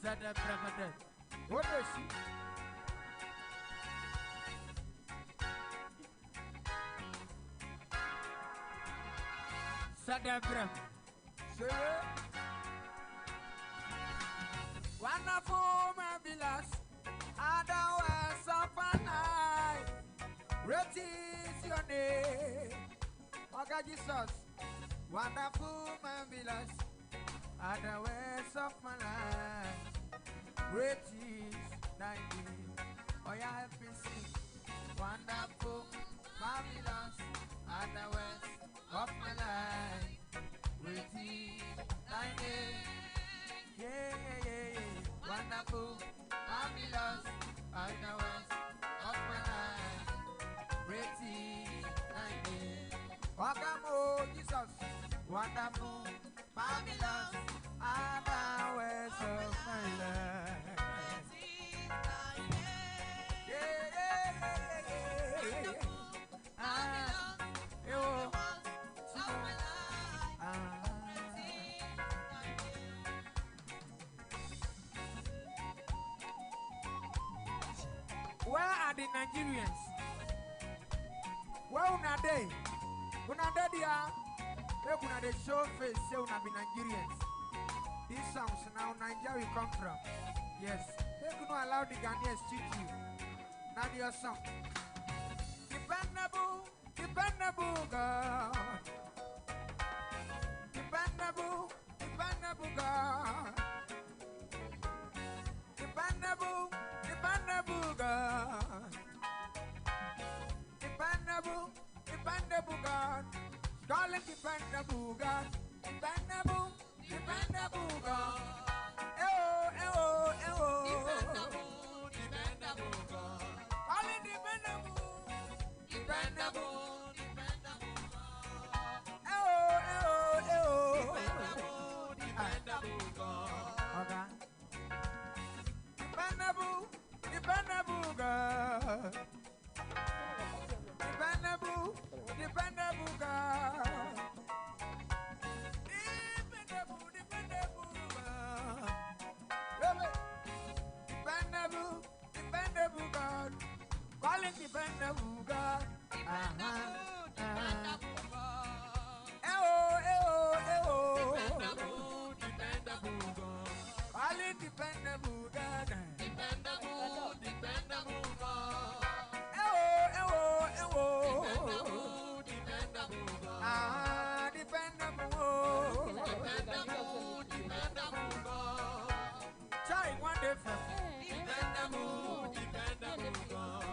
Sada Brahmadan. What is she? Sada Brahm. Wonderful, marvelous, otherwise of a night. Great is your name, oh God Jesus. Wonderful, marvelous, otherwise of my life. Great is thy name, oh yeah, help me sing. Wonderful, marvelous, otherwise of my life. Great is thy name. Yeah, yeah, yeah, yeah. Wonderful, marvelous, are the words of my life. Great is thy name. Welcome, oh Jesus. Wonderful, marvelous, are the words of my life. Yeah, yeah, yeah, yeah, yeah. Where are the Nigerians? Where are they? When are they there? When are they show face? Say when are the Nigerians? These songs now Nigeria will come from. Yes. They could not allow the Ghanaians to cheat you. Now your song. Dependable, dependable God. Dependable, dependable God. Dependable, dependable God. Dependable, dependable God. Calling dependable God. Dependable, dependable God. Oh, oh, oh. Dependable, dependable God. Calling dependable, dependable, dependable God. Oh, oh, oh. Dependable, dependable God. Okay. Dependable, dependable God. Dependable, dependable God. Dependable, dependable God. Dependable, dependable God. Calling dependable God. Dependable, dependable God. Dependable, dependable God. Calling dependable God. Dependable, dependable God. Dependable, dependable God. Dependable, dependable, dependable God. Try one different. Dependable, dependable God.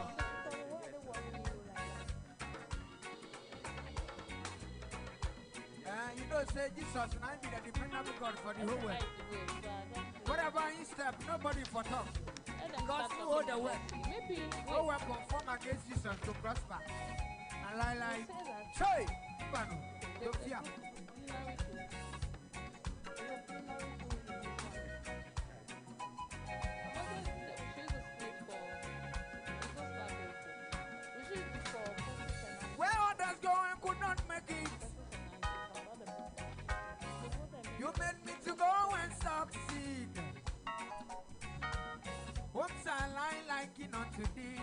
You know, say Jesus and I be the dependable God for the whole world. Whatever he step, nobody for talk. God who hold the word. No weapon form against Jesus to prosper. And like, say, Banu, don't fear. Where others go and could not make it, you made me to go and succeed. Hopes are lying like it unto thee.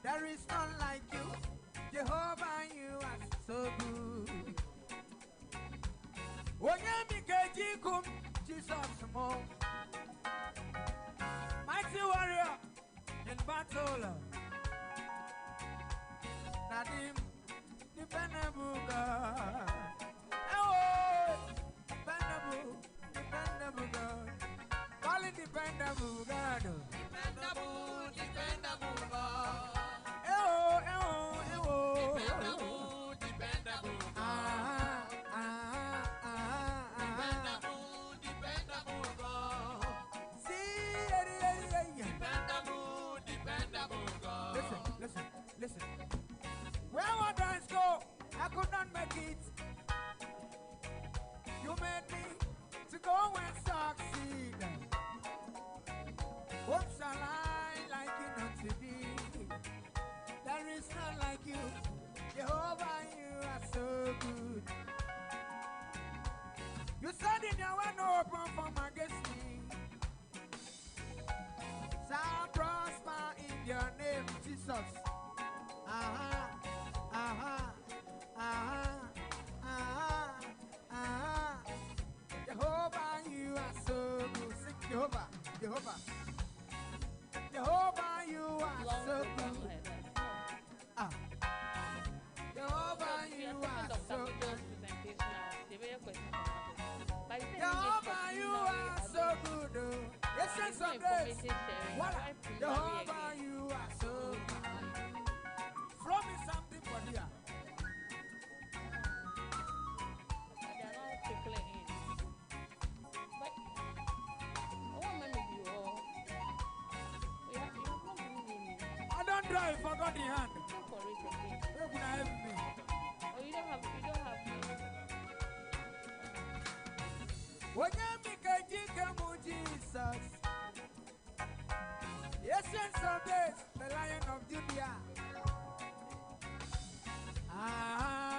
There is none like you, Jehovah, you are so good. Onyami kejikum, Jesus mo. Mighty warrior in battle. Nadim, dependable God. Oh, dependable, dependable God. Call it dependable God. Dependable, dependable God. Dependable, dependable God. Dependable, dependable God. See, dependable, dependable God. Listen, listen. Where others go, I could not make it. You made me to go and succeed. Hopes are lying like it unto thee. There is none like you, Jehovah, you are so good. You said in your way no open from against me. Jehovah, you are so good. Jehovah, you are so good. Jehovah, you are so good. Yes, and some days. Jehovah, you are so good. Throw me something for dear. I don't drive, forgot the hand. Where could I help me? Oh, you don't have me. When you make a Jesus. Yes, and some days, the Lion of Judah.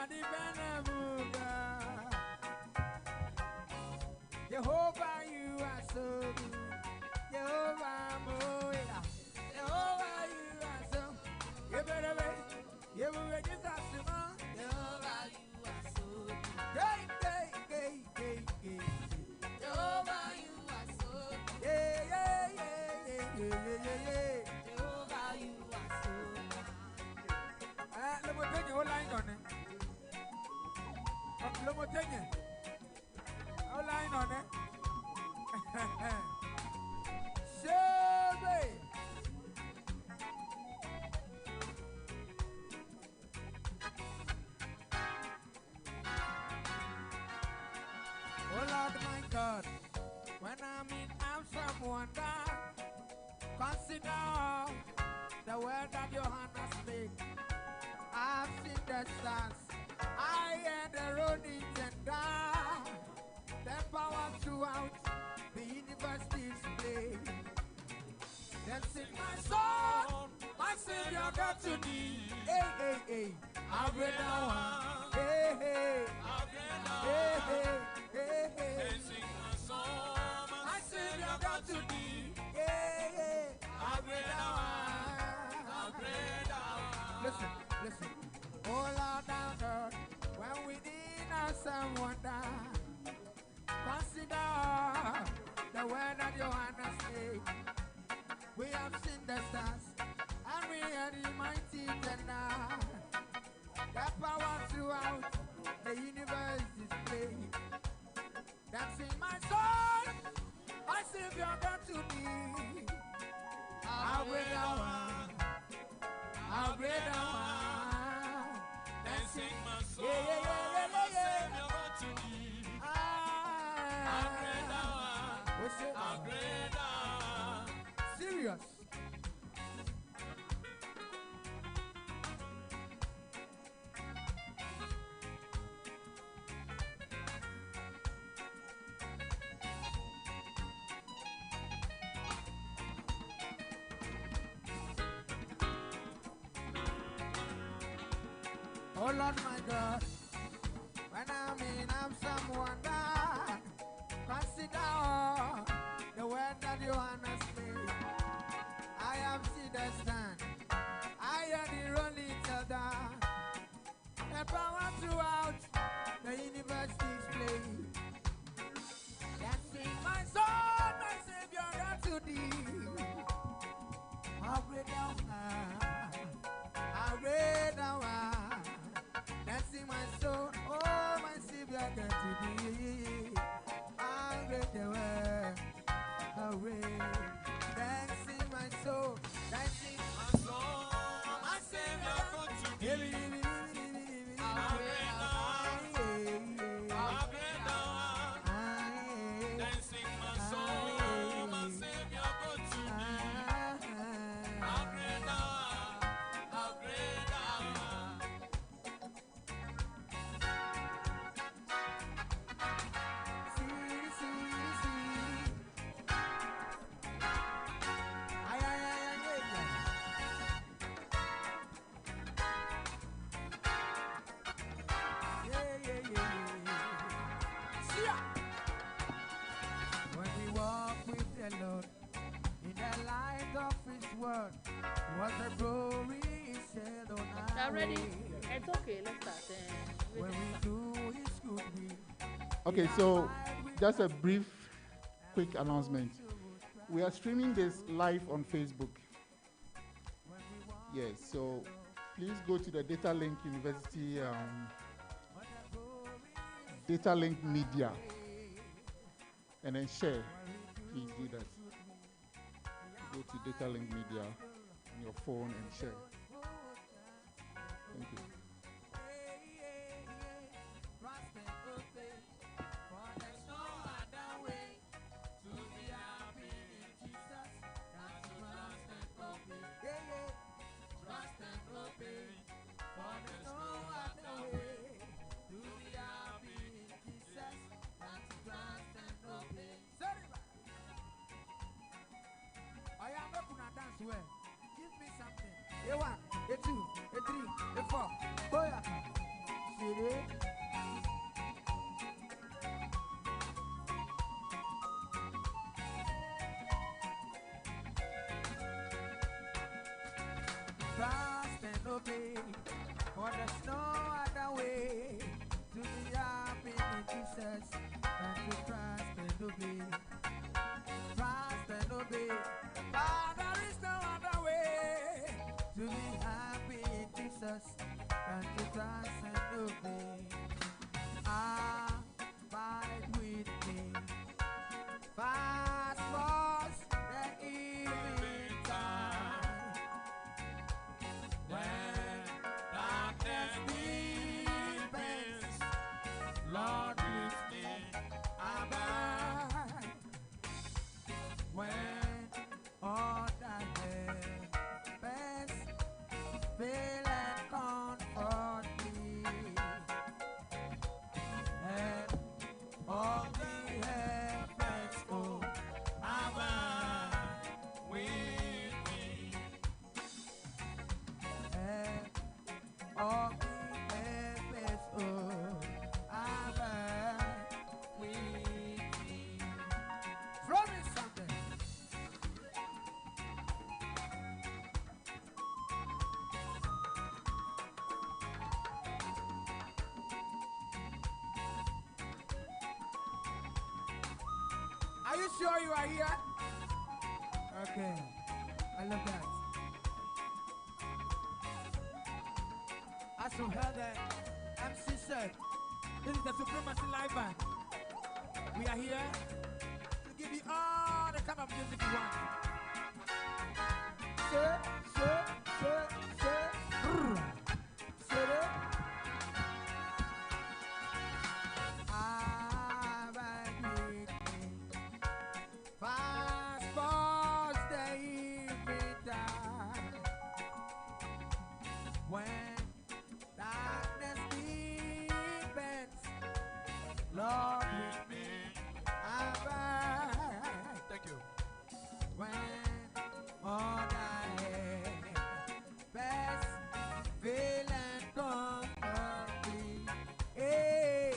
The venerable God. Jehovah, you are so good. Jehovah, Moira. Jehovah, you are so good. You better wait. You will wait just as you want. Jehovah, you are so good. Hey. Jehovah, you are so good. Yeah. Jehovah, you are so good. Let me take your line on it. Let me take it. Our line on it. Shelby. Oh Lord my God, when I'm in awesome wonder, consider the word that your hand has made. I've seen the stars, I hear the rolling thunder, the power throughout the universe display. Then sing my song, my Savior God to thee. Hey, I'll bring down. Hey. Then sing my song, my Savior God to thee. I'll bring down. Listen. Oh Lord our God, when we need awesome wonder, consider the word that your hand has made. We have seen the stars, and we hear the mighty thunder. The power throughout the universe displayed. Dancing my soul, my Savior God to me. I'll bring down. Dancing my soul, my Savior God to me. I'll bring down. Serious. Oh Lord my God, when I'm in awesome wonder, consider the word that your hand has made. I have seen the stand, I hear the rolling thunder, the power throughout the universe display. Dancing my soul, my Savior God to thee. I'll bring down. Dancing my soul, oh my Savior God to thee. I'll read the word, dancing my soul, my Savior God to thee. I'll read dancing my soul, my Savior God to thee. What the glory said on high. Ready? It's okay. Let's start. When we do His good will. Okay, so just a brief, quick announcement. We are streaming this live on Facebook. Yes, so please go to the Data Link University, Data Link Media, and then share. Please do that. Go to Data Link Media on your phone and share. Thank you. Give me something. A one, a two, a three, a four. Boya. City. Trust and obey, for there's no other way to be happy in Jesus than to trust and obey. Trust and obey. There is no other way to be happy in Jesus than to trust and obey. Abide with me. Fast was the evening time when darkness deepens. Lord, with me abide when all the heavens fill and comfort me, and all the heavens go abide with me, and all the heavens go abide with me. Throw me something. Are you sure you are here? Okay. I love that. As you heard that, MC said, this is the Supremacy Live Band. We are here to give you all the kind of music you want. Fast falls the evening time when darkness deepens. Lord, with me abide. Thank you. When all I have best feel and comfort me. Hey,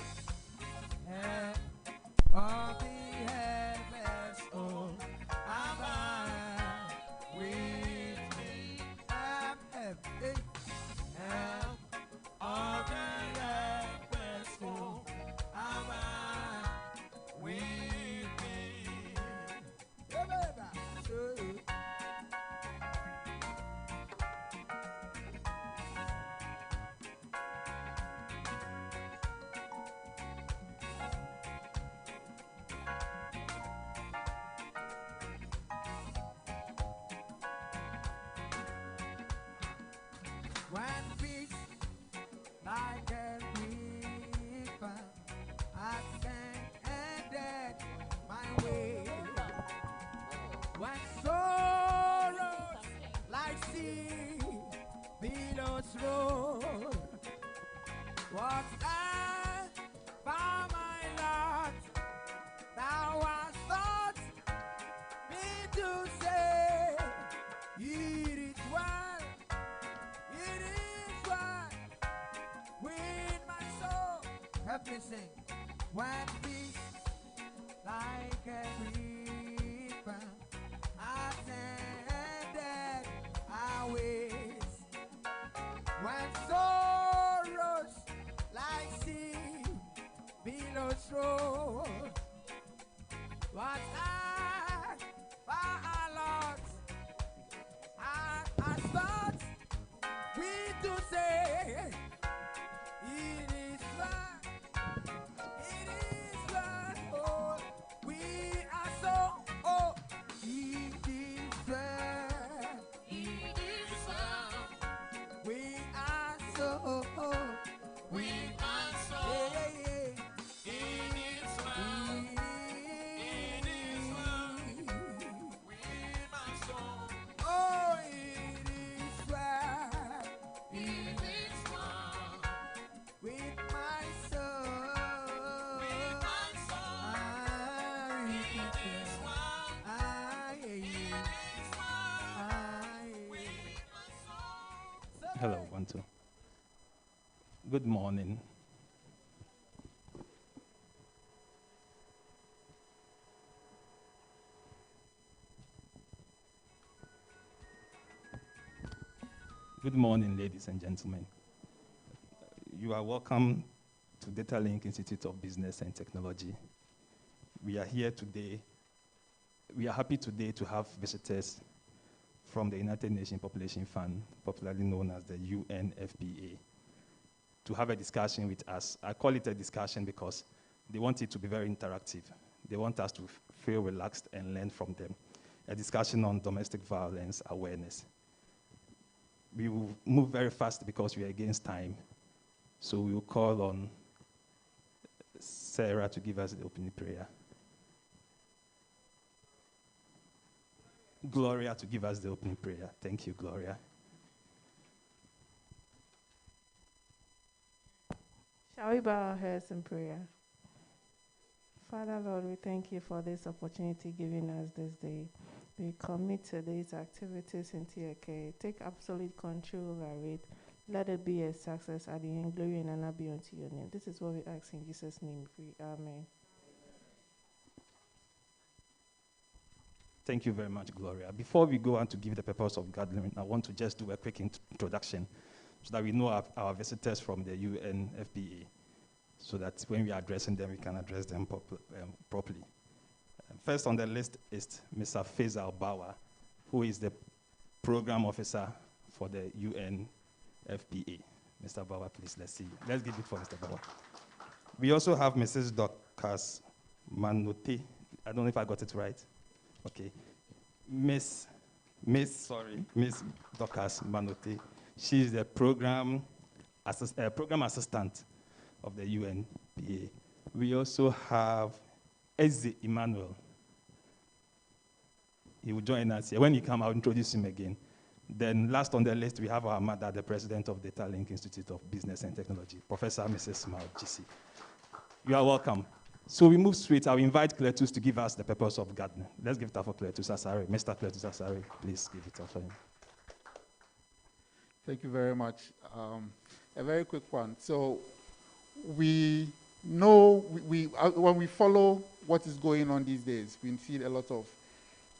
and all the heavens, oh, abide with me. Hey, and all the heavens, oh, abide with me. Hey, baby. When peace like a river has ended my way, when sorrows like sea billows roll, what I found my lot, thou hast taught me to say, it is well, it is well with my soul. Help me sing. When peace like a river has ended our ways, when sorrows like sea billows roll, what I Hello, 1, 2. Good morning. Good morning, ladies and gentlemen. You are welcome to DataLink Institute of Business and Technology. We are here today. We are happy today to have visitors from the United Nations Population Fund, popularly known as the UNFPA, to have a discussion with us. I call it a discussion because they want it to be very interactive. They want us to feel relaxed and learn from them. A discussion on domestic violence awareness. We will move very fast because we are against time. So we will call on Sarah to give us the opening prayer. Gloria to give us the opening prayer. Thank you, Gloria. Shall we bow our heads in prayer? Father, Lord, we thank you for this opportunity given us this day. We commit today's activities into your care. Take absolute control over it. Let it be a success at the end. Glory and honor be unto your name. This is what we ask in Jesus' name. Amen. Thank you very much, Gloria. Before we go on to give the purpose of gathering, I want to just do a quick introduction so that we know our visitors from the UNFPA, so that when we are addressing them, we can address them properly. First on the list is Mr. Faisal Bawa, who is the program officer for the UNFPA. Mr. Bawa, please, let's see. Let's give it for Mr. Bawa. We also have Mrs. Dorcas Manote. I don't know if I got it right. Okay. Miss Dorcas Manote. She's the program assistant of the UNPA. We also have Eze Emmanuel. He will join us here. When he comes, I'll introduce him again. Then last on the list, we have our mother, the president of the DataLink Institute of Business and Technology, Professor Mrs. Smile GC. You are welcome. So we move straight. I'll invite Cletus to give us the purpose of gardening. Let's give it up for Cletus Asare. Mr. Cletus Asare, please give it up for him. Thank you very much. A very quick one. So we know, when we follow what is going on these days, we see a lot of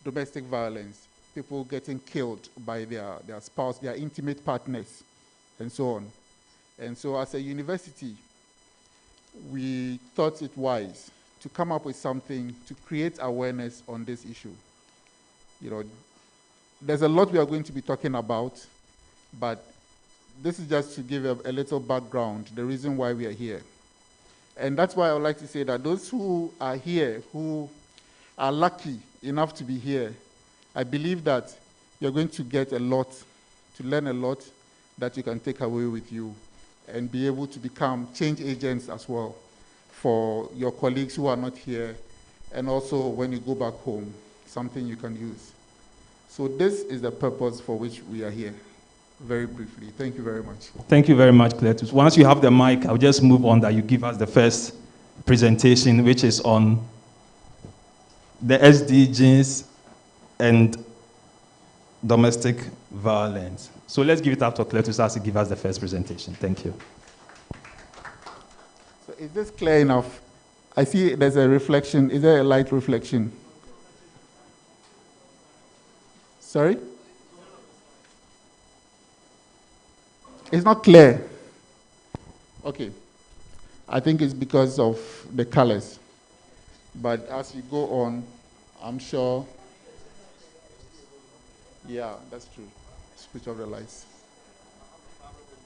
domestic violence, people getting killed by their spouse, their intimate partners, and so on. And so as a university, we thought it wise to come up with something to create awareness on this issue. You know, there's a lot we are going to be talking about, but this is just to give a little background, the reason why we are here. And that's why I would like to say that those who are here, who are lucky enough to be here, I believe that you're going to get a lot, to learn a lot that you can take away with you and be able to become change agents as well for your colleagues who are not here, and also when you go back home, something you can use. So this is the purpose for which we are here, very briefly. Thank you very much. Thank you very much, Cletus. Once you have the mic, I'll just move on that you give us the first presentation, which is on the SDGs and domestic violence. So let's give it up to Cletus as he gives us the first presentation. Thank you. So is this clear enough? I see there's a reflection. Is there a light reflection? Sorry? It's not clear. Okay. I think it's because of the colors. But as you go on, I'm sure. Yeah, that's true. Switch off the lights.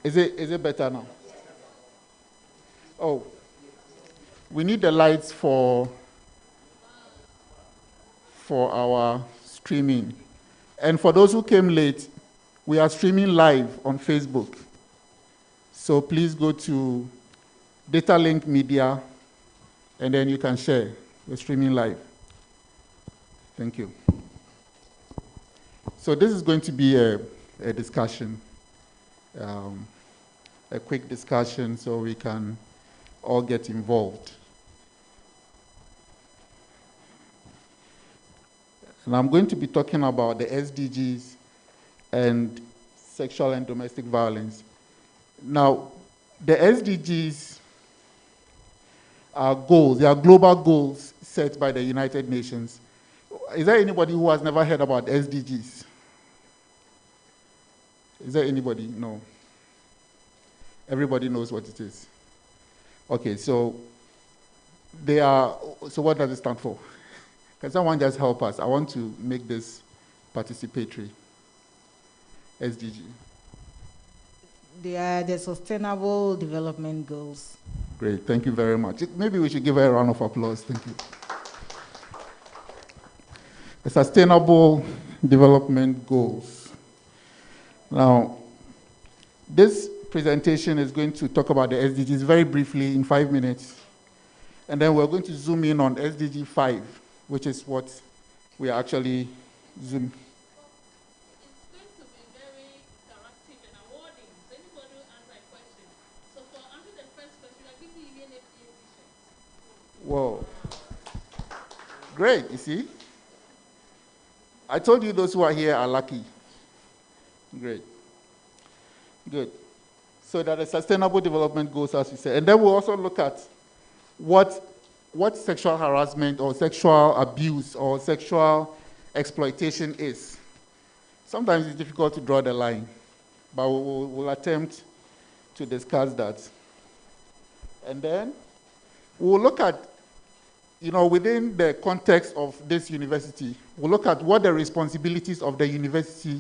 Is it better now? Oh, we need the lights for our streaming. And for those who came late, we are streaming live on Facebook. So please go to DataLink Media, and then you can share. We're streaming live. Thank you. So this is going to be a discussion, a quick discussion so we can all get involved. And I'm going to be talking about the SDGs and sexual and domestic violence. Now, the SDGs are goals, they are global goals set by the United Nations. Is there anybody who has never heard about SDGs? Is there anybody? No. Everybody knows what it is. Okay, so what does it stand for? Can someone just help us? I want to make this participatory. SDG. They are the Sustainable Development Goals. Great, thank you very much. Maybe we should give her a round of applause. Thank you. The Sustainable Development Goals. Now, this presentation is going to talk about the SDGs very briefly in 5 minutes. And then we're going to zoom in on SDG 5, which is what we are actually zooming. Whoa. Great, you see? I told you those who are here are lucky. Great. Good. So that the Sustainable Development Goals, as we said. And then we'll also look at what sexual harassment or sexual abuse or sexual exploitation is. Sometimes it's difficult to draw the line, but we'll attempt to discuss that. And then we'll look at, within the context of this university, we'll look at what the responsibilities of the university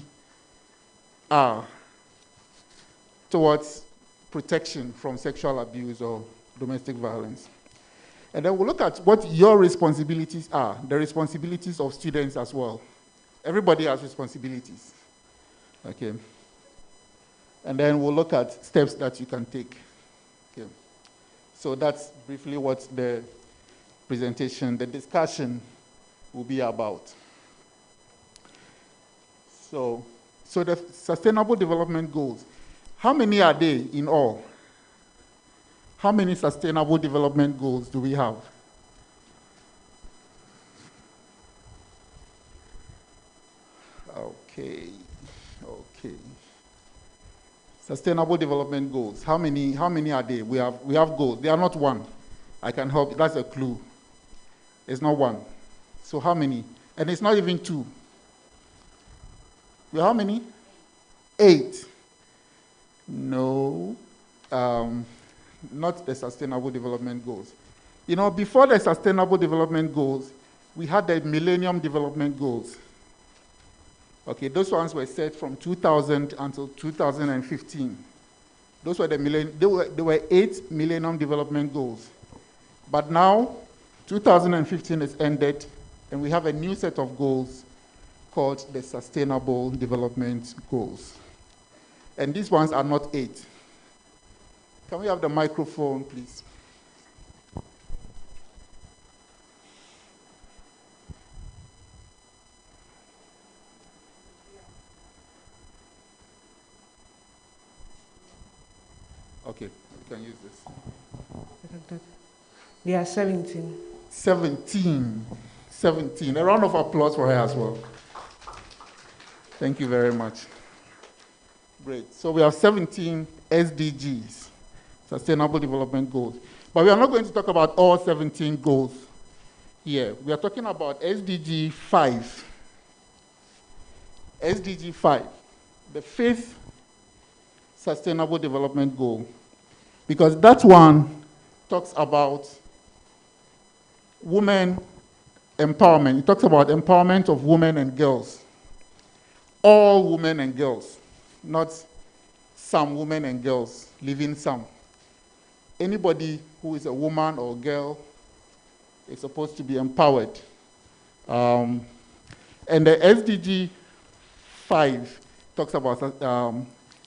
are towards protection from sexual abuse or domestic violence. And then we'll look at what your responsibilities are, the responsibilities of students as well. Everybody has responsibilities, okay? And then we'll look at steps that you can take, okay? So that's briefly what the presentation, the discussion will be about. So the Sustainable Development Goals, how many are they in all? How many Sustainable Development Goals do we have? Okay. Sustainable Development Goals, how many are they? We have goals. They are not one. I can help, that's a clue. It's not one. So how many? And it's not even two. We have how many? 8. No, not the Sustainable Development Goals. Before the Sustainable Development Goals, we had the Millennium Development Goals. Okay, those ones were set from 2000 until 2015. Those were there were 8 Millennium Development Goals. But now, 2015 is ended, and we have a new set of goals called the Sustainable Development Goals. And these ones are not 8. Can we have the microphone, please? Okay, you can use this. They are 17. 17. A round of applause for her as well. Thank you very much. Great. So we have 17 SDGs, Sustainable Development Goals. But we are not going to talk about all 17 goals here. We are talking about SDG 5. SDG 5, the 5th Sustainable Development Goal. Because that one talks about women empowerment. It talks about empowerment of women and girls. All women and girls, not some women and girls, leaving some. Anybody who is a woman or girl is supposed to be empowered. And the SDG 5 talks about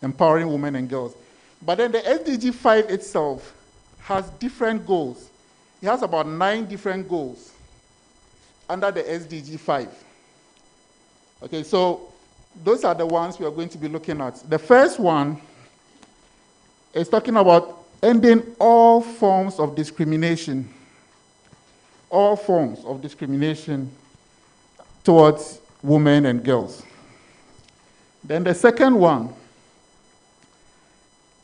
empowering women and girls. But then the SDG 5 itself has different goals. It has about 9 different goals under the SDG 5. Okay, so those are the ones we are going to be looking at. The first one is talking about ending all forms of discrimination. All forms of discrimination towards women and girls. Then the second one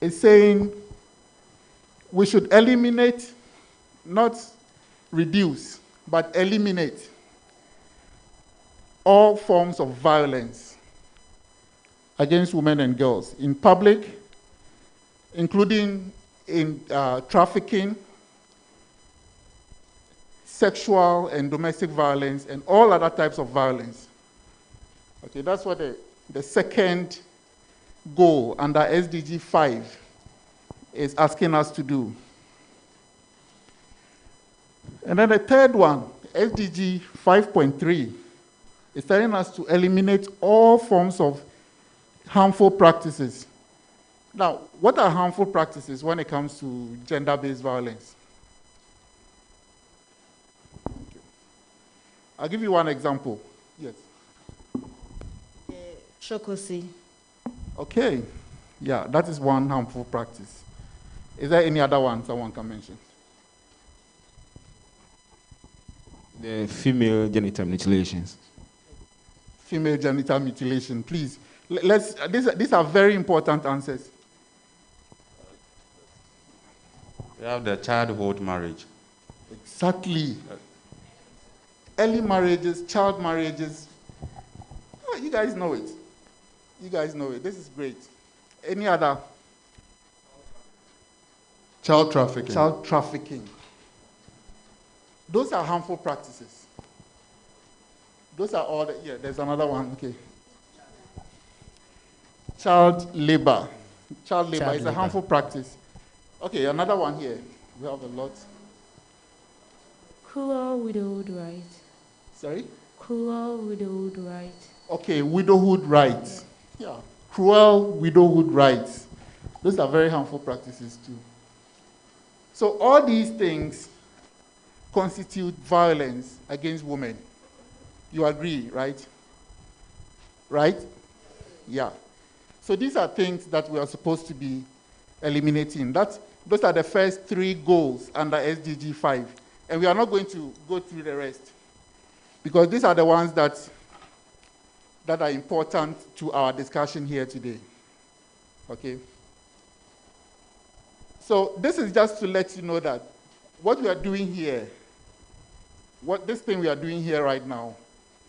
is saying we should eliminate, not reduce, but eliminate all forms of violence against women and girls in public, including in trafficking, sexual and domestic violence, and all other types of violence. Okay, that's what the second goal under SDG 5 is asking us to do. And then the third one, SDG 5.3, is telling us to eliminate all forms of harmful practices. Now, what are harmful practices when it comes to gender-based violence? I'll give you one example. Yes. Shokosi. Okay. Yeah, that is one harmful practice. Is there any other one someone can mention? The female genital mutilations. Female genital mutilation, please. These are very important answers. We have the childhood marriage. Exactly. Early marriages, child marriages. Oh, you guys know it. You guys know it. This is great. Any other? Child trafficking. Child trafficking. Those are harmful practices. Those are all yeah, there's another one, okay. Child labor. Child labor is a harmful practice. Okay, another one here. We have a lot. Cruel widowhood right. Sorry? Cruel widowhood right. Okay, widowhood rights. Yeah, cruel widowhood rights. Those are very harmful practices too. So all these things constitute violence against women. You agree, right? Right? Yeah. So these are things that we are supposed to be eliminating. Those are the first 3 goals under SDG 5. And we are not going to go through the rest, because these are the ones that are important to our discussion here today. Okay? So this is just to let you know that what we are doing here, this thing we are doing here right now,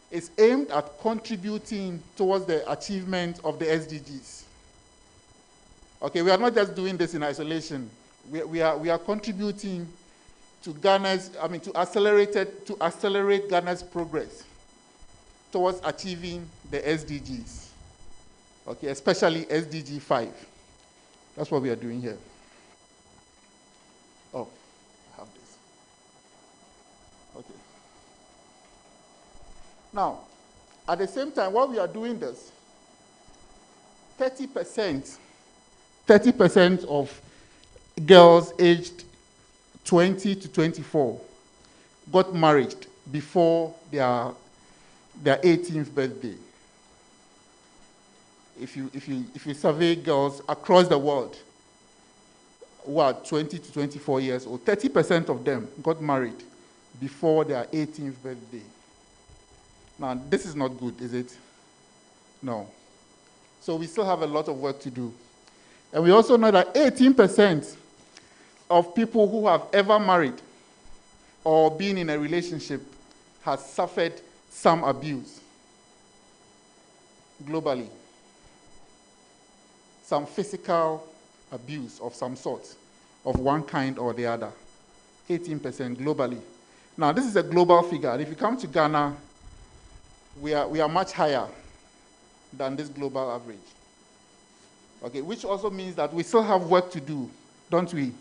is aimed at contributing towards the achievement of the SDGs. Okay, we are not just doing this in isolation. We are contributing to accelerate Ghana's progress towards achieving the SDGs. Okay, especially SDG 5. That's what we are doing here. Oh, I have this. Okay. Now, at the same time, while we are doing this, 30% of girls aged 20 to 24 got married before their 18th birthday. If you survey girls across the world who are 20 to 24 years old, 30% of them got married before their 18th birthday. Now, this is not good, is it? No. So we still have a lot of work to do. And we also know that 18% of people who have ever married or been in a relationship has suffered some abuse globally. Some physical abuse of some sort, of one kind or the other. 18% globally. Now, this is a global figure. If you come to Ghana, we are much higher than this global average. Okay, which also means that we still have work to do, don't we?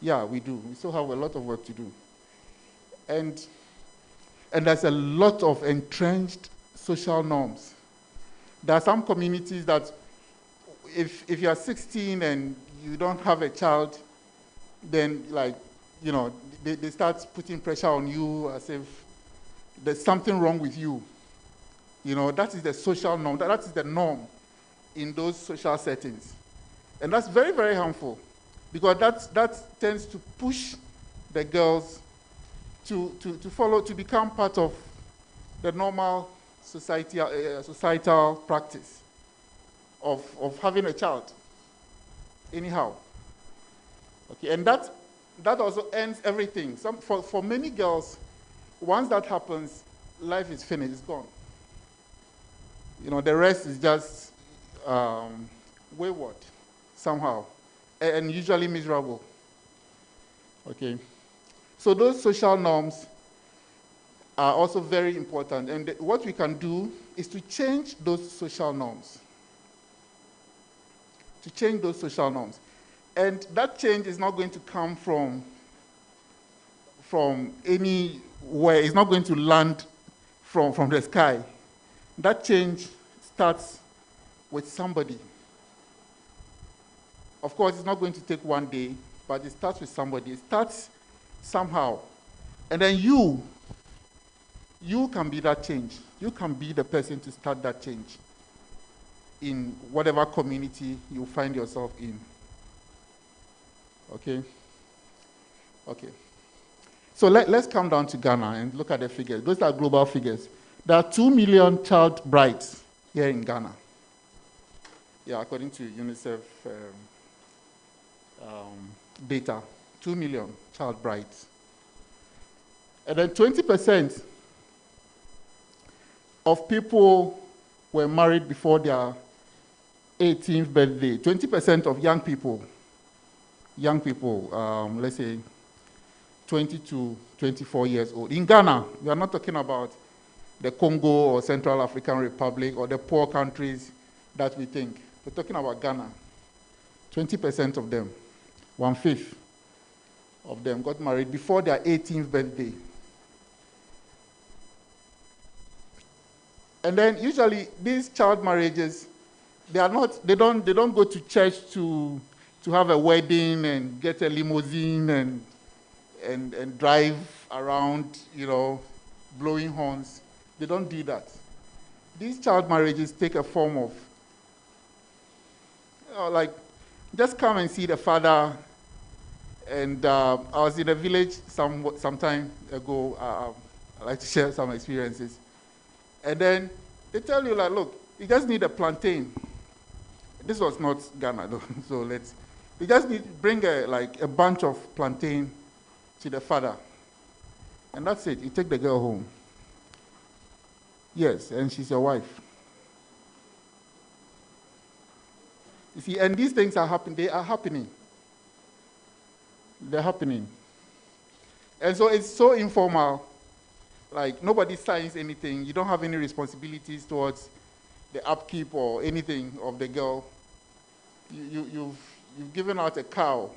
Yeah, we do. We still have a lot of work to do. And there's a lot of entrenched social norms. There are some communities that if you're 16 and you don't have a child, then they start putting pressure on you as if there's something wrong with you. That is the social norm. That is the norm in those social settings. And that's very, very harmful, because that tends to push the girls to become part of the normal societal practice of having a child. anyhow. Okay, and that also ends everything. For many girls, once that happens, life is finished, it's gone. The rest is just wayward somehow, and usually miserable. Okay, so those social norms are also very important, and what we can do is to change those social norms. To change those social norms. And that change is not going to come from anywhere. It's not going to land from the sky. That change starts with somebody. Of course, it's not going to take one day, but it starts with somebody. It starts somehow. And then you can be that change. You can be the person to start that change in whatever community you find yourself in. Okay? Okay. So let's come down to Ghana and look at the figures. Those are global figures. There are 2 million child brides here in Ghana. Yeah, according to UNICEF data, 2 million child brides. And then 20% of people were married before their 18th birthday. 20% of young people, let's say 20 to 24 years old. In Ghana, we are not talking about the Congo or Central African Republic or the poor countries that we think. We're talking about Ghana. 20% of them, 1/5 of them got married before their 18th birthday. And then usually these child marriages, they don't go to church to have a wedding and get a limousine and drive around, blowing horns. They don't do that. These child marriages take a form of, like, just come and see the father. And I was in a village some time ago. I like to share some experiences. And then they tell you, like, look, you just need a plantain. This was not Ghana, though, so you just need to bring a bunch of plantain to the father. And that's it. You take the girl home. Yes, and she's your wife. You see, and these things are happening. They are happening. They're happening. And so it's so informal. Like, nobody signs anything. You don't have any responsibilities towards the upkeep or anything of the girl. You've given out a cow,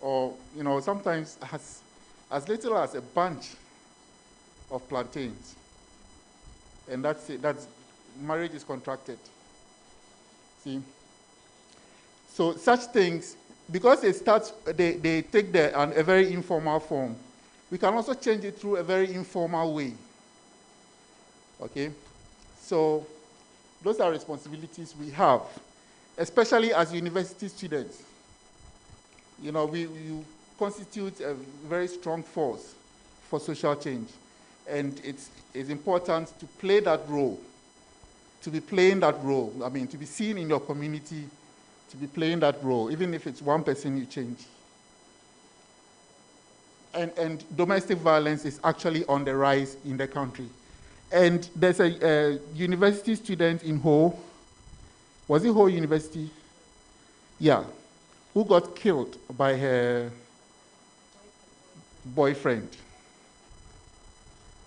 or, sometimes as little as a bunch of plantains. And that's it. Marriage is contracted. See? So such things, because they take a very informal form, we can also change it through a very informal way. Okay? So those are responsibilities we have, especially as university students. We constitute a very strong force for social change. And it's important to play that role, to be playing that role. I mean, to be seen in your community, to be playing that role, even if it's one person you change. And domestic violence is actually on the rise in the country. And there's a university student in Ho, was it Ho University? Yeah, who got killed by her boyfriend.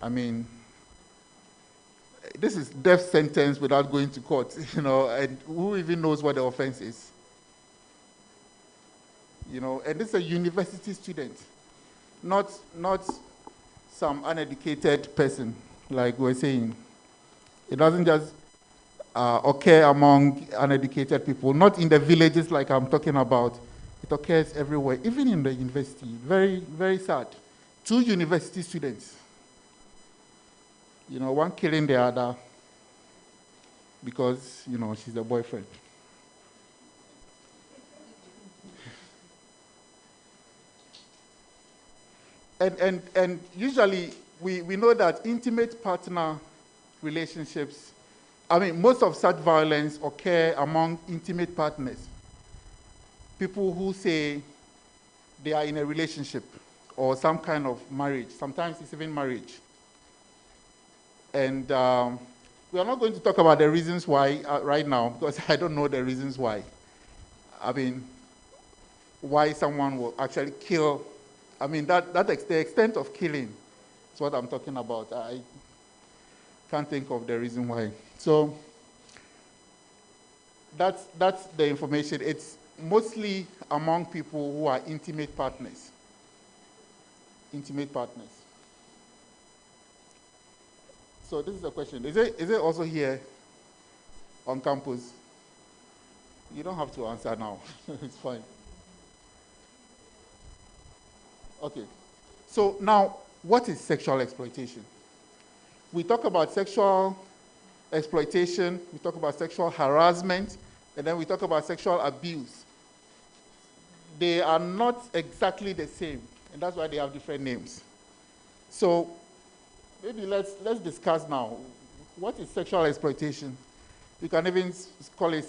I mean, this is death sentence without going to court, and who even knows what the offense is? And this is a university student, not some uneducated person, like we're saying. It doesn't just occur among uneducated people, not in the villages like I'm talking about. It occurs everywhere, even in the university. Very, very sad. 2 university students. One killing the other because, she's a boyfriend. And usually we know that intimate partner relationships, most of such violence occur among intimate partners. people who say they are in a relationship or some kind of marriage. Sometimes it's even marriage. And we are not going to talk about the reasons why right now, because I don't know the reasons why. I mean, why someone will actually kill. I mean, the extent of killing is what I'm talking about. I can't think of the reason why. So that's the information. It's mostly among people who are intimate partners. Intimate partners. So this is a question. Is it also here on campus? You don't have to answer now. It's fine. Okay. So now, what is sexual exploitation? We talk about sexual exploitation, we talk about sexual harassment, and then we talk about sexual abuse. They are not exactly the same, and that's why they have different names. So maybe let's discuss now. What is sexual exploitation? You can even call it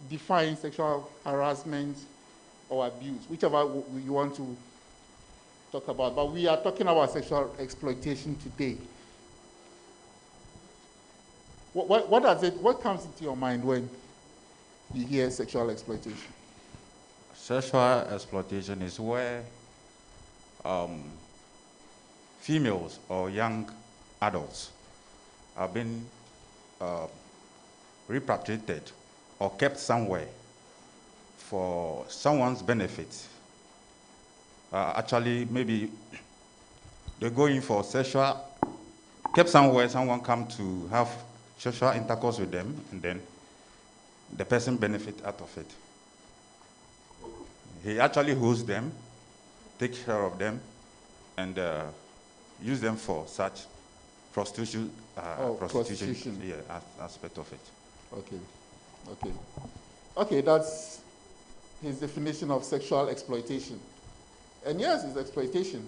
define sexual harassment or abuse, whichever you want to talk about. But we are talking about sexual exploitation today. What comes into your mind when you hear sexual exploitation? Sexual exploitation is where females or young adults have been repatriated or kept somewhere for someone's benefit. Actually, maybe they go in for sexual, kept somewhere, someone come to have sexual intercourse with them, and then the person benefit out of it. He actually hosts them, takes care of them, and use them for such prostitution, prostitution. Yeah, aspect of it. Okay, that's his definition of sexual exploitation. And yes, it's exploitation.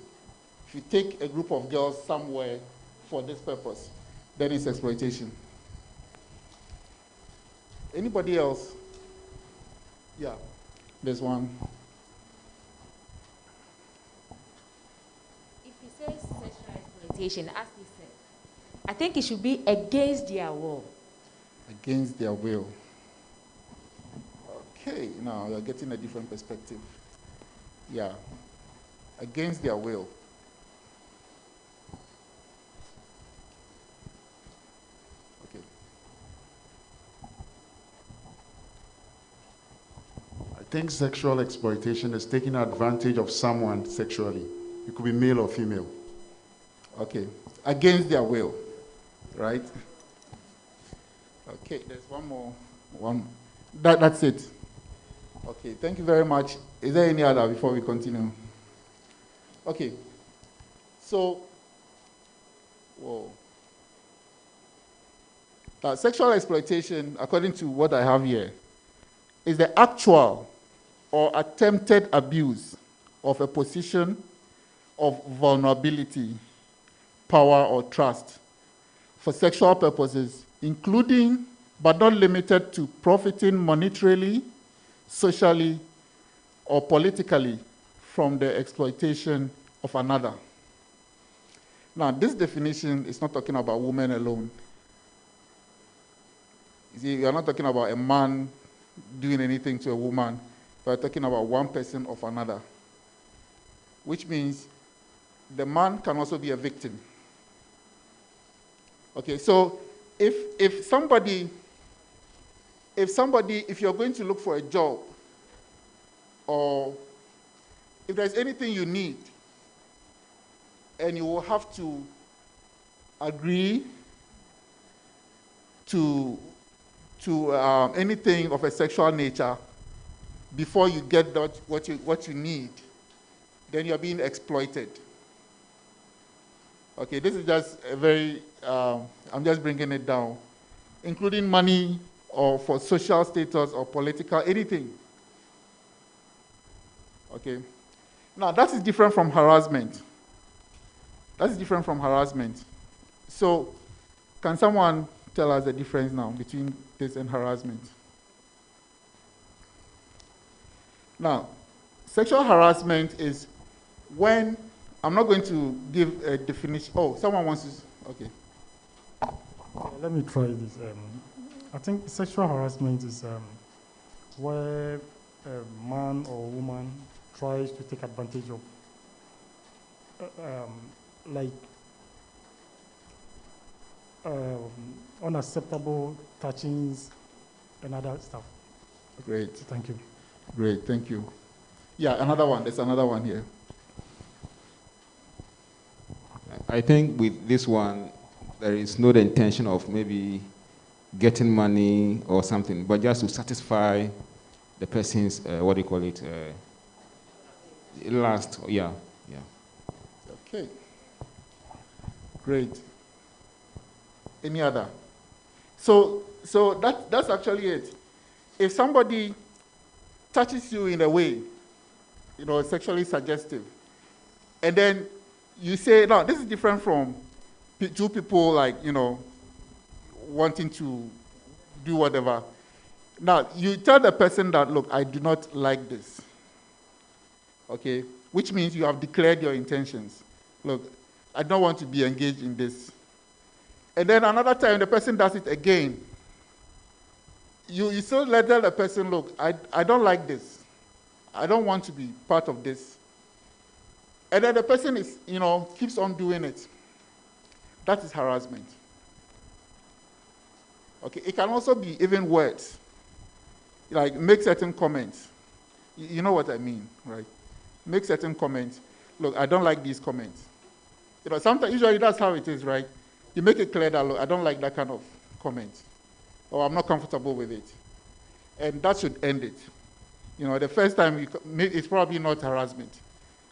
If you take a group of girls somewhere for this purpose, then it's exploitation. Anybody else? Yeah, there's one. If he says sexual exploitation, as he said, I think it should be against their will. Against their will. Okay, now you're getting a different perspective. Yeah. Against their will. Okay. I think sexual exploitation is taking advantage of someone sexually. It could be male or female. Okay. Against their will. Right? Okay, there's one more. That's it. Okay, thank you very much. Is there any other before we continue? Okay, so, sexual exploitation, according to what I have here, is the actual or attempted abuse of a position of vulnerability, power, or trust for sexual purposes, including but not limited to profiting monetarily, socially, or politically from the exploitation of another. Now, this definition is not talking about women alone. You see, you're not talking about a man doing anything to a woman, but you're talking about one person of another, which means the man can also be a victim. Okay, so if you're going to look for a job, or if there's anything you need, and you will have to agree to anything of a sexual nature before you get what you need, then you're being exploited. Okay, this is just a very, I'm just bringing it down, including money or for social status or political, anything. Okay. Now, that is different from harassment. That is different from harassment. So, can someone tell us the difference now between this and harassment? Now, sexual harassment is when, I'm not going to give a definition. Oh, someone wants to, okay. Let me try this. I think sexual harassment is where a man or woman tries to take advantage of unacceptable touchings and other stuff. Great. Thank you. Great, thank you. Yeah, another one. There's another one here. I think with this one, there is no intention of maybe getting money or something, but just to satisfy the person's, what do you call it, last, yeah. Okay. Great. Any other? So that's actually it. If somebody touches you in a way, sexually suggestive, and then you say, no, this is different from two people wanting to do whatever. Now, you tell the person that, look, I do not like this. Okay? Which means you have declared your intentions. Look, I don't want to be engaged in this. And then another time, the person does it again. You still let the person, look, I don't like this. I don't want to be part of this. And then the person is, keeps on doing it. That is harassment. Okay, it can also be even words. Like, make certain comments. You know what I mean, right? Make certain comments. Look, I don't like these comments. Sometimes, usually that's how it is, right? You make it clear that, look, I don't like that kind of comment. Or I'm not comfortable with it. And that should end it. The first time, it's probably not harassment.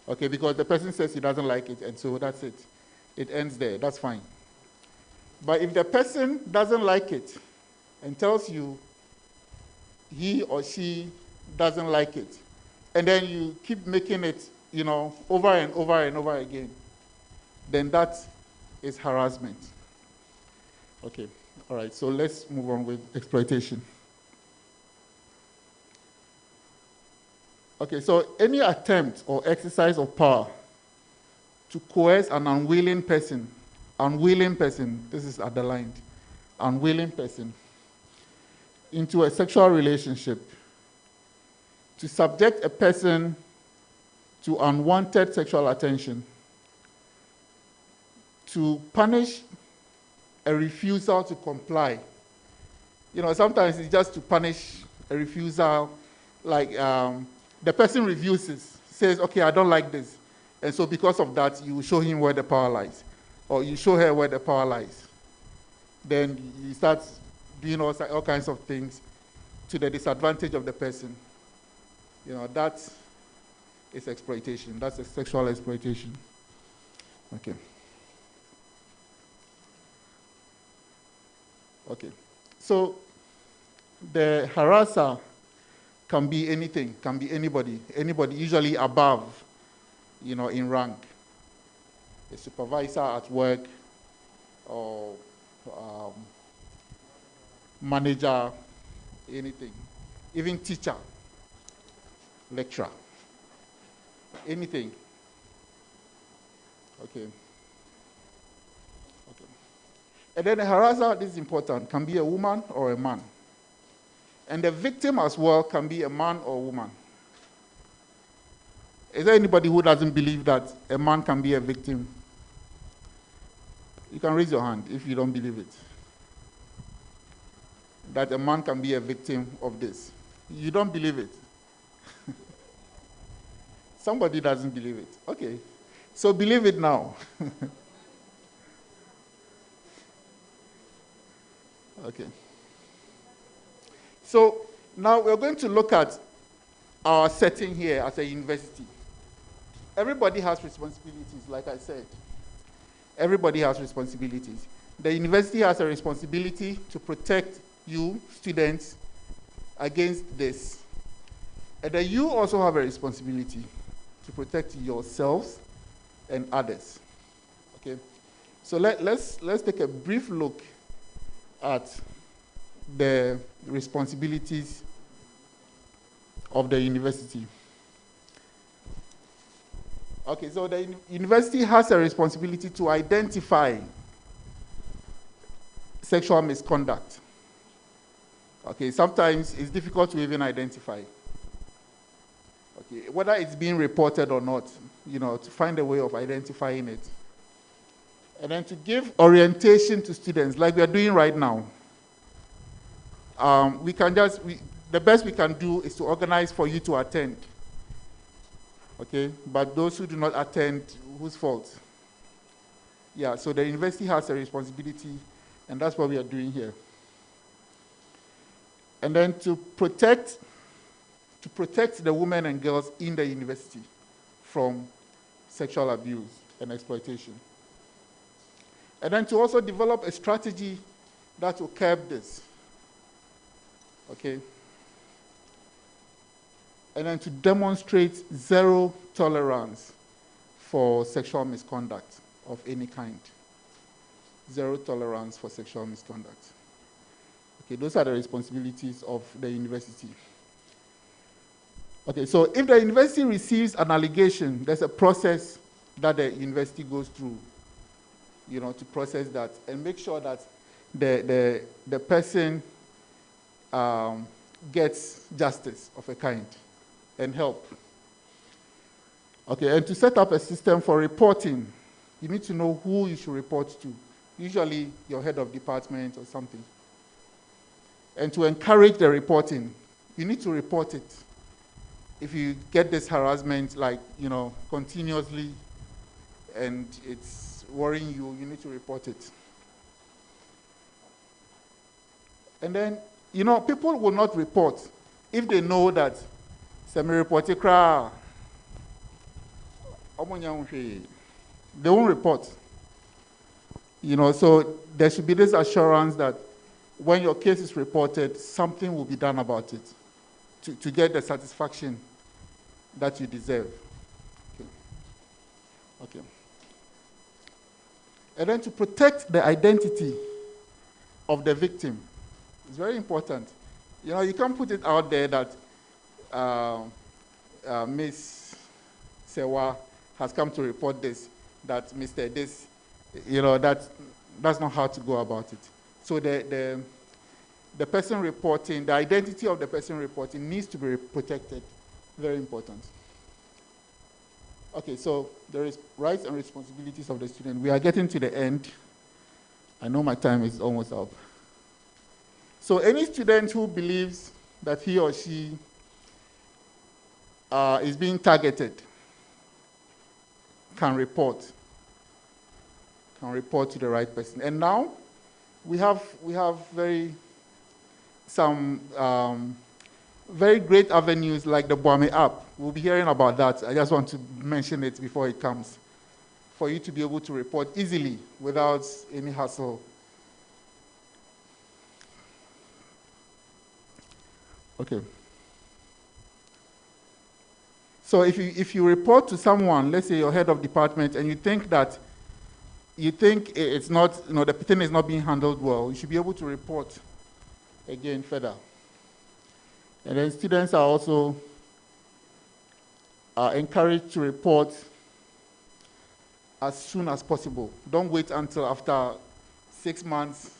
Okay, because the person says he doesn't like it, and so that's it. It ends there, that's fine. But if the person doesn't like it and tells you he or she doesn't like it, and then you keep making it, over and over and over again, then that is harassment. Okay, all right, so let's move on with exploitation. Okay, so any attempt or exercise of power to coerce an unwilling person, this is underlined, unwilling person, into a sexual relationship, to subject a person to unwanted sexual attention, to punish a refusal to comply. Sometimes it's just to punish a refusal, like the person refuses, says, okay, I don't like this. And so because of that, you show him where the power lies, or you show her where the power lies. Then you start doing all kinds of things to the disadvantage of the person. That is exploitation. That's a sexual exploitation. Okay. Okay. So the harasser can be anything, can be anybody, usually above, in rank. A supervisor at work, or manager, anything. Even teacher, lecturer, anything. Okay. And then a harasser, this is important, can be a woman or a man. And the victim as well can be a man or a woman. Is there anybody who doesn't believe that a man can be a victim? You can raise your hand if you don't believe it. That a man can be a victim of this. You don't believe it. Somebody doesn't believe it. Okay. So believe it now. Okay. So now we're going to look at our setting here as a university. Everybody has responsibilities, like I said. Everybody has responsibilities. The university has a responsibility to protect you, students, against this. And then you also have a responsibility to protect yourselves and others. Okay? So let's take a brief look at the responsibilities of the university. Okay, so the university has a responsibility to identify sexual misconduct. Okay, sometimes it's difficult to even identify. Okay, whether it's being reported or not, to find a way of identifying it. And then to give orientation to students, like we are doing right now. The best we can do is to organize for you to attend. Okay, but those who do not attend, whose fault? Yeah, so the university has a responsibility, and that's what we are doing here. And then to protect the women and girls in the university from sexual abuse and exploitation. And then to also develop a strategy that will curb this. Okay? And then to demonstrate zero tolerance for sexual misconduct of any kind. Zero tolerance for sexual misconduct. Okay, those are the responsibilities of the university. Okay, so if the university receives an allegation, there's a process that the university goes through, to process that and make sure that the person gets justice of a kind and help. Okay, and to set up a system for reporting, you need to know who you should report to, usually your head of department or something. And to encourage the reporting, you need to report it. If you get this harassment, continuously, and it's worrying you, you need to report it. And then, people will not report if they know that semi-report cry. They won't report. So there should be this assurance that when your case is reported, something will be done about it to get the satisfaction that you deserve. Okay. And then to protect the identity of the victim. It's very important. You can't put it out there that Miss Sewa has come to report this, that Mr. This, that's not how to go about it. So the person reporting, the identity of the person reporting needs to be protected. Very important. Okay, so there is rights and responsibilities of the student. We are getting to the end. I know my time is almost up. So any student who believes that he or she is being targeted can report to the right person. And now we have very great avenues like the Boame app. We'll be hearing about that. I just want to mention it before it comes, for you to be able to report easily without any hassle. Okay. So if you report to someone, let's say your head of department, and you think it's not, the thing is not being handled well, you should be able to report again further. And then students are also encouraged to report as soon as possible. Don't wait until after 6 months,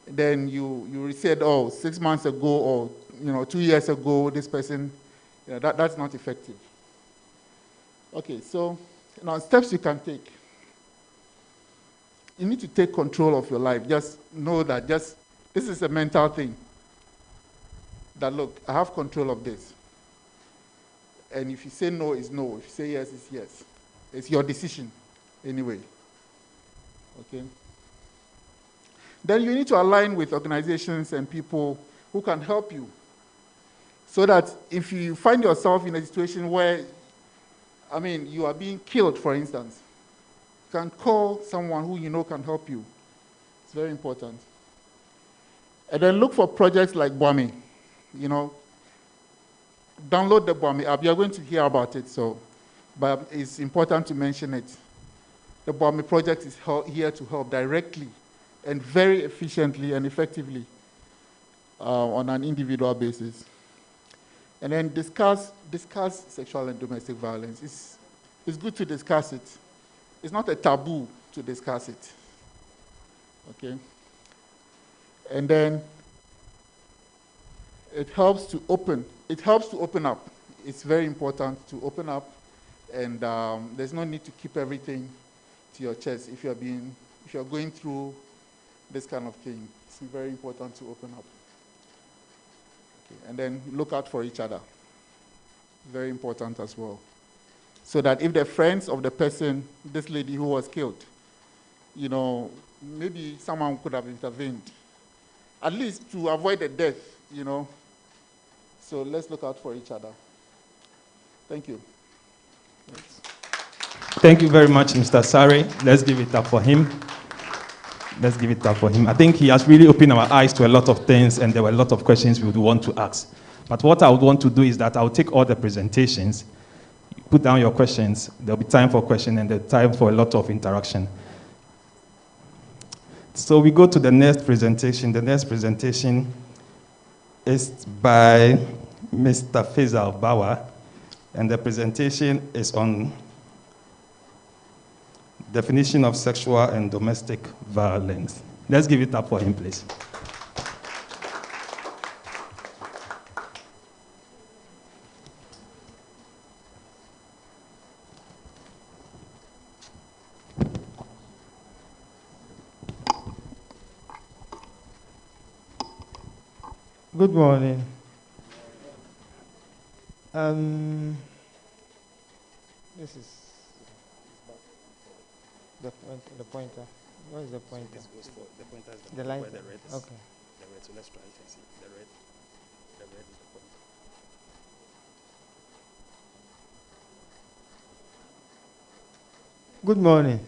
then you said, 6 months ago or 2 years ago, this person, that's not effective. Okay, so now steps you can take. You need to take control of your life. Just know that this is a mental thing. That look, I have control of this. And if you say no, it's no. If you say yes, it's yes. It's your decision anyway. Okay? Then you need to align with organizations and people who can help you. So that if you find yourself in a situation where, you are being killed, for instance, you can call someone who you know can help you. It's very important. And then look for projects like Boame. Download the Boame app. You're going to hear about it, but it's important to mention it. The Boame project is here to help directly and very efficiently and effectively on an individual basis. And then discuss sexual and domestic violence. it's good to discuss it. It's not a taboo to discuss it. Okay? And then it helps to open up. It's very important to open up, and there's no need to keep everything to your chest if you're going through this kind of thing. It's very important to open up. Okay. And then look out for each other. Very important as well. So that if the friends of the person, this lady who was killed, maybe someone could have intervened, at least to avoid the death, So let's look out for each other. Thank you. Thanks. Thank you very much, Mr. Sare. Let's give it up for him. Let's give it up for him. I think he has really opened our eyes to a lot of things, and there were a lot of questions we would want to ask. But what I would want to do is that I'll take all the presentations, put down your questions. There'll be time for questions and there's time for a lot of interaction. So we go to the next presentation. The next presentation is by Mr. Faisal Bawa, and the presentation is on definition of sexual and domestic violence. Let's give it up for him, please. Good morning. This is the pointer. What is the pointer? This goes for the pointer is the light. Where the red is. Okay. The red. So let's try it and see. The red is the pointer. Good morning.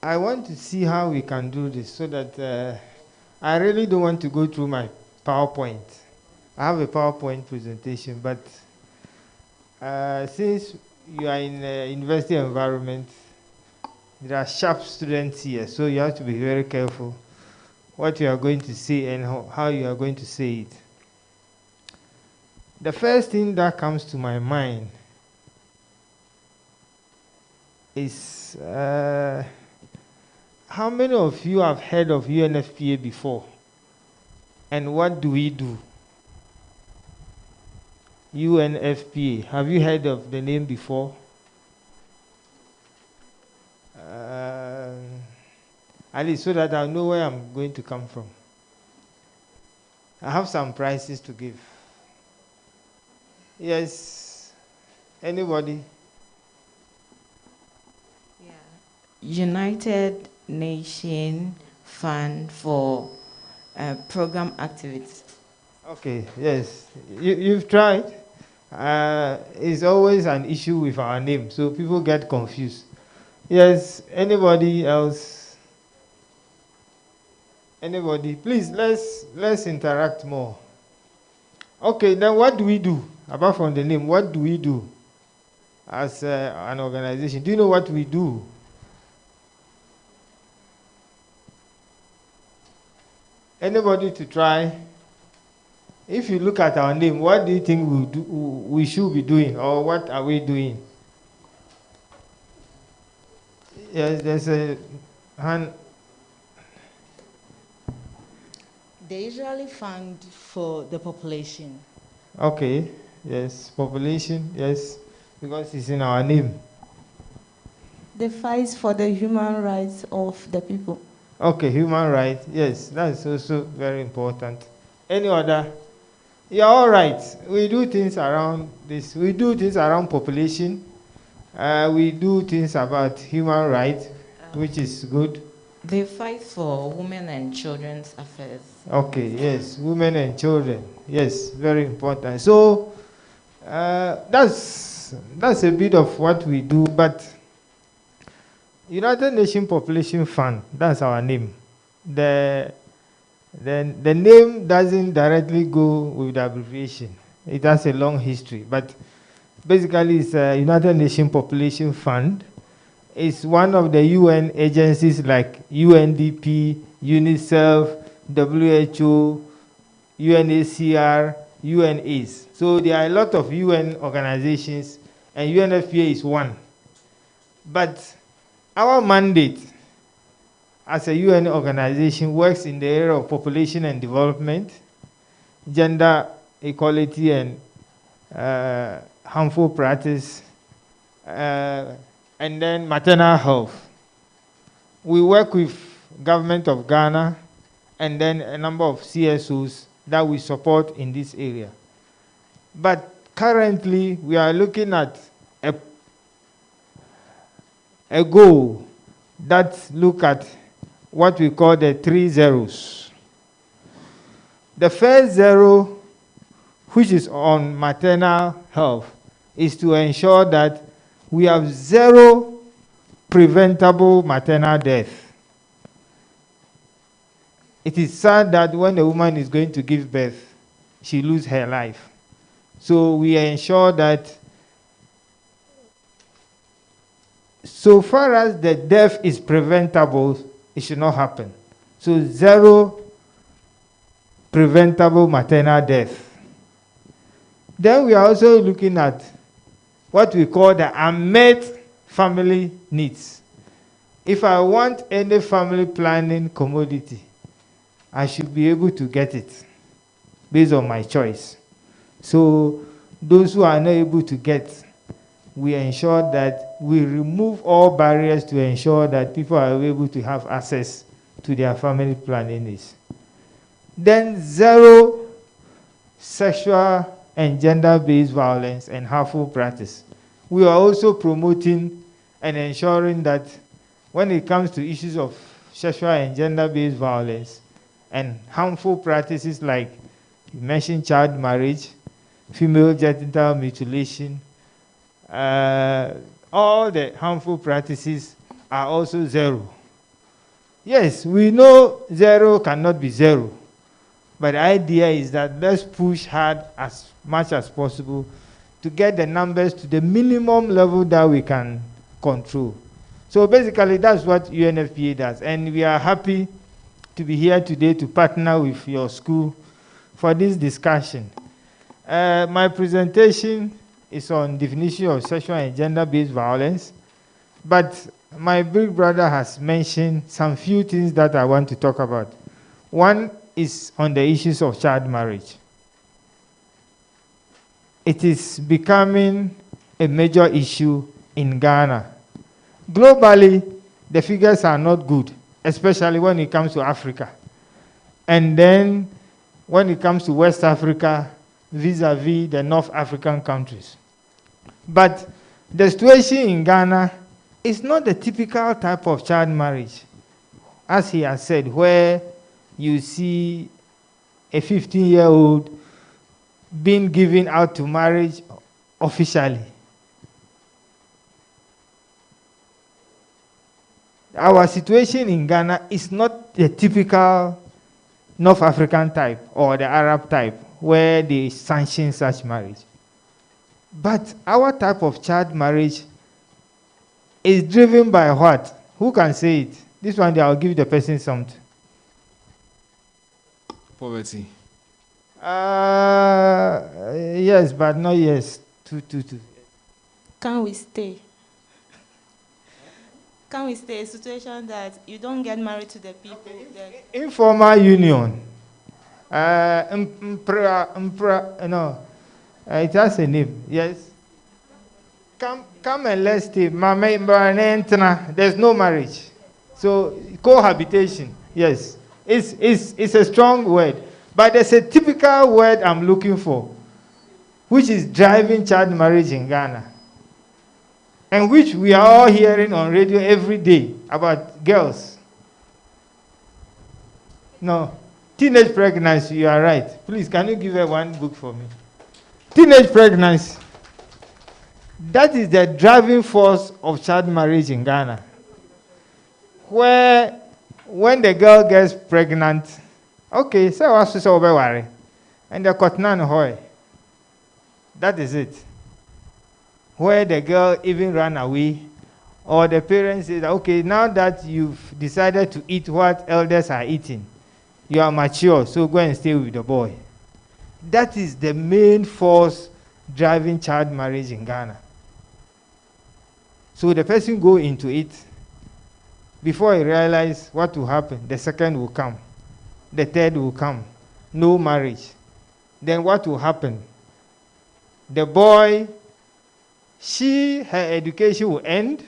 I want to see how we can do this so that I really don't want to go through my PowerPoint. I have a PowerPoint presentation, but since you are in a university environment, there are sharp students here, so you have to be very careful what you are going to say and how you are going to say it. The first thing that comes to my mind is how many of you have heard of UNFPA before? And what do we do? UNFPA. Have you heard of the name before? At least so that I'll know where I'm going to come from. I have some prizes to give. Yes. Anybody? Yeah. United Nation Fund for program activities. Okay, yes. You've tried. It's always an issue with our name, so people get confused. Yes, anybody else? Anybody? Please, let's interact more. Okay, then what do we do? Apart from the name, what do we do as an organization? Do you know what we do? Anybody to try? If you look at our name, what do you think we should be doing, or what are we doing? Yes, there's a hand. They usually fund for the population. Okay, yes, population, yes, because it's in our name. They fight for the human rights of the people. Okay, human rights, yes, that's also very important. Any other? Yeah, all right. We do things around this. We do things around population. We do things about human rights, which is good. They fight for women and children's affairs. Okay, yes, women and children. Yes, very important. So that's a bit of what we do, but United Nations Population Fund, that's our name. The name doesn't directly go with the abbreviation. It has a long history, but basically it's a United Nations Population Fund. It's one of the UN agencies like UNDP, UNICEF, WHO, UNHCR, UN is. So there are a lot of UN organizations, and UNFPA is one. But our mandate as a UN organization works in the area of population and development, gender equality and harmful practice, and then maternal health. We work with government of Ghana and then a number of CSOs that we support in this area. But currently, we are looking at a goal that look at what we call the 3 zeros. The first zero, which is on maternal health, is to ensure that we have 0 preventable maternal death. It is sad that when a woman is going to give birth, she loses her life. So we ensure that so far as the death is preventable, it should not happen. So 0 preventable maternal death. Then we are also looking at what we call the unmet family needs. If I want any family planning commodity, I should be able to get it based on my choice. So those who are not able to get, we ensure that we remove all barriers to ensure that people are able to have access to their family planning needs. Then 0 sexual and gender-based violence and harmful practice. We are also promoting and ensuring that when it comes to issues of sexual and gender-based violence and harmful practices like you mentioned child marriage, female genital mutilation, all the harmful practices are also 0. Yes, we know 0 cannot be 0, but the idea is that let's push hard as much as possible to get the numbers to the minimum level that we can control. So basically, that's what UNFPA does, and we are happy to be here today to partner with your school for this discussion. My presentation is on definition of sexual and gender-based violence, but my big brother has mentioned some few things that I want to talk about. One is on the issues of child marriage. It is becoming a major issue in Ghana. Globally, the figures are not good, especially when it comes to Africa. And then when it comes to West Africa, vis-a-vis the North African countries. But the situation in Ghana is not the typical type of child marriage, as he has said, where you see a 15-year-old being given out to marriage officially. Our situation in Ghana is not the typical North African type or the Arab type where they sanction such marriage. But our type of child marriage is driven by what? Who can say it? This one, I'll give the person something. Poverty. Yes, but not yes. Two. Can we stay? Can we stay a situation that you don't get married to the people? Informal union. It has a name. Yes. Come and let's stay. There's no marriage. So cohabitation. Yes. It's a strong word. But there's a typical word I'm looking for, which is driving child marriage in Ghana. And which we are all hearing on radio every day about girls. No. Teenage pregnancy, you are right. Please, can you give her one book for me? Teenage pregnancy. That is the driving force of child marriage in Ghana. Where, when the girl gets pregnant, okay, so what's so worry? And the cotton hoy. That is it. Where the girl even ran away, or the parents say, okay, now that you've decided to eat what elders are eating, you are mature, so go and stay with the boy. That is the main force driving child marriage in Ghana. So the person go into it. Before he realize what will happen, the second will come. The third will come. No marriage. Then what will happen? The boy, her education will end.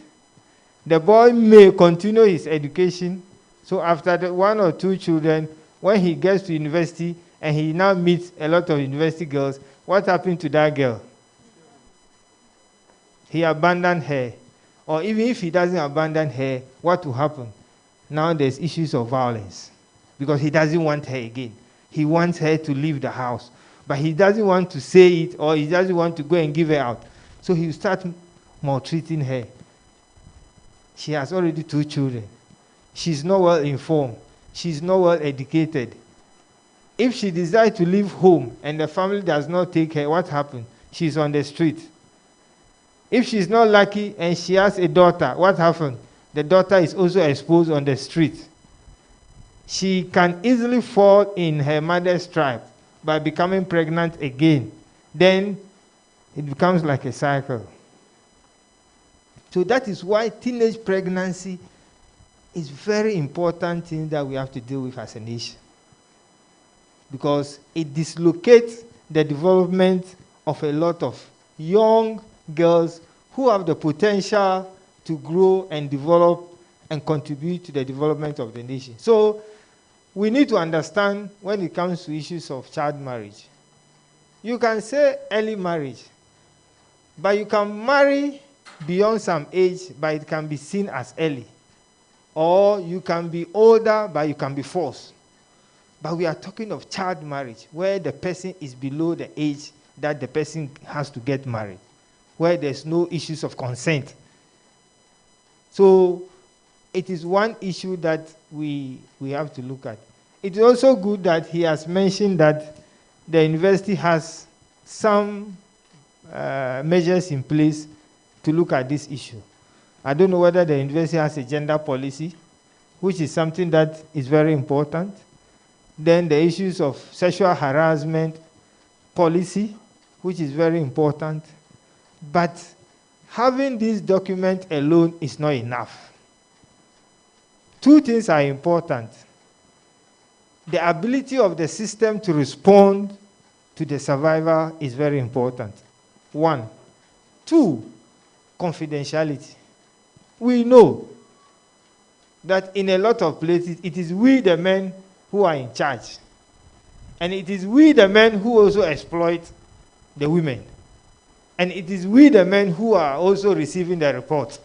The boy may continue his education. So after the 1 or 2 children, when he gets to university and he now meets a lot of university girls, what happened to that girl? He abandoned her. Or even if he doesn't abandon her, what will happen? Now there's issues of violence because he doesn't want her again. He wants her to leave the house, but he doesn't want to say it, or he doesn't want to go and give her out. So he will start maltreating her. She has already 2 children. She's not well informed. She's not well educated. If she decides to leave home and the family does not take her, what happens? She's on the street. If she's not lucky and she has a daughter, what happens? The daughter is also exposed on the street. She can easily fall in her mother's trap by becoming pregnant again. Then it becomes like a cycle. So that is why teenage pregnancy is very important thing that we have to deal with as a nation. Because it dislocates the development of a lot of young girls who have the potential to grow and develop and contribute to the development of the nation. So we need to understand when it comes to issues of child marriage. You can say early marriage, but you can marry beyond some age, but it can be seen as early. Or you can be older, but you can be forced. But we are talking of child marriage, where the person is below the age that the person has to get married, where there's no issues of consent. So it is one issue that we have to look at. It is also good that he has mentioned that the university has some measures in place to look at this issue. I don't know whether the university has a gender policy, which is something that is very important. Then the issues of sexual harassment policy, which is very important. But having this document alone is not enough. 2 things are important. The ability of the system to respond to the survivor is very important. 1. 2, confidentiality. We know that in a lot of places, it is we the men who are in charge. And it is we the men who also exploit the women. And it is we the men who are also receiving the report.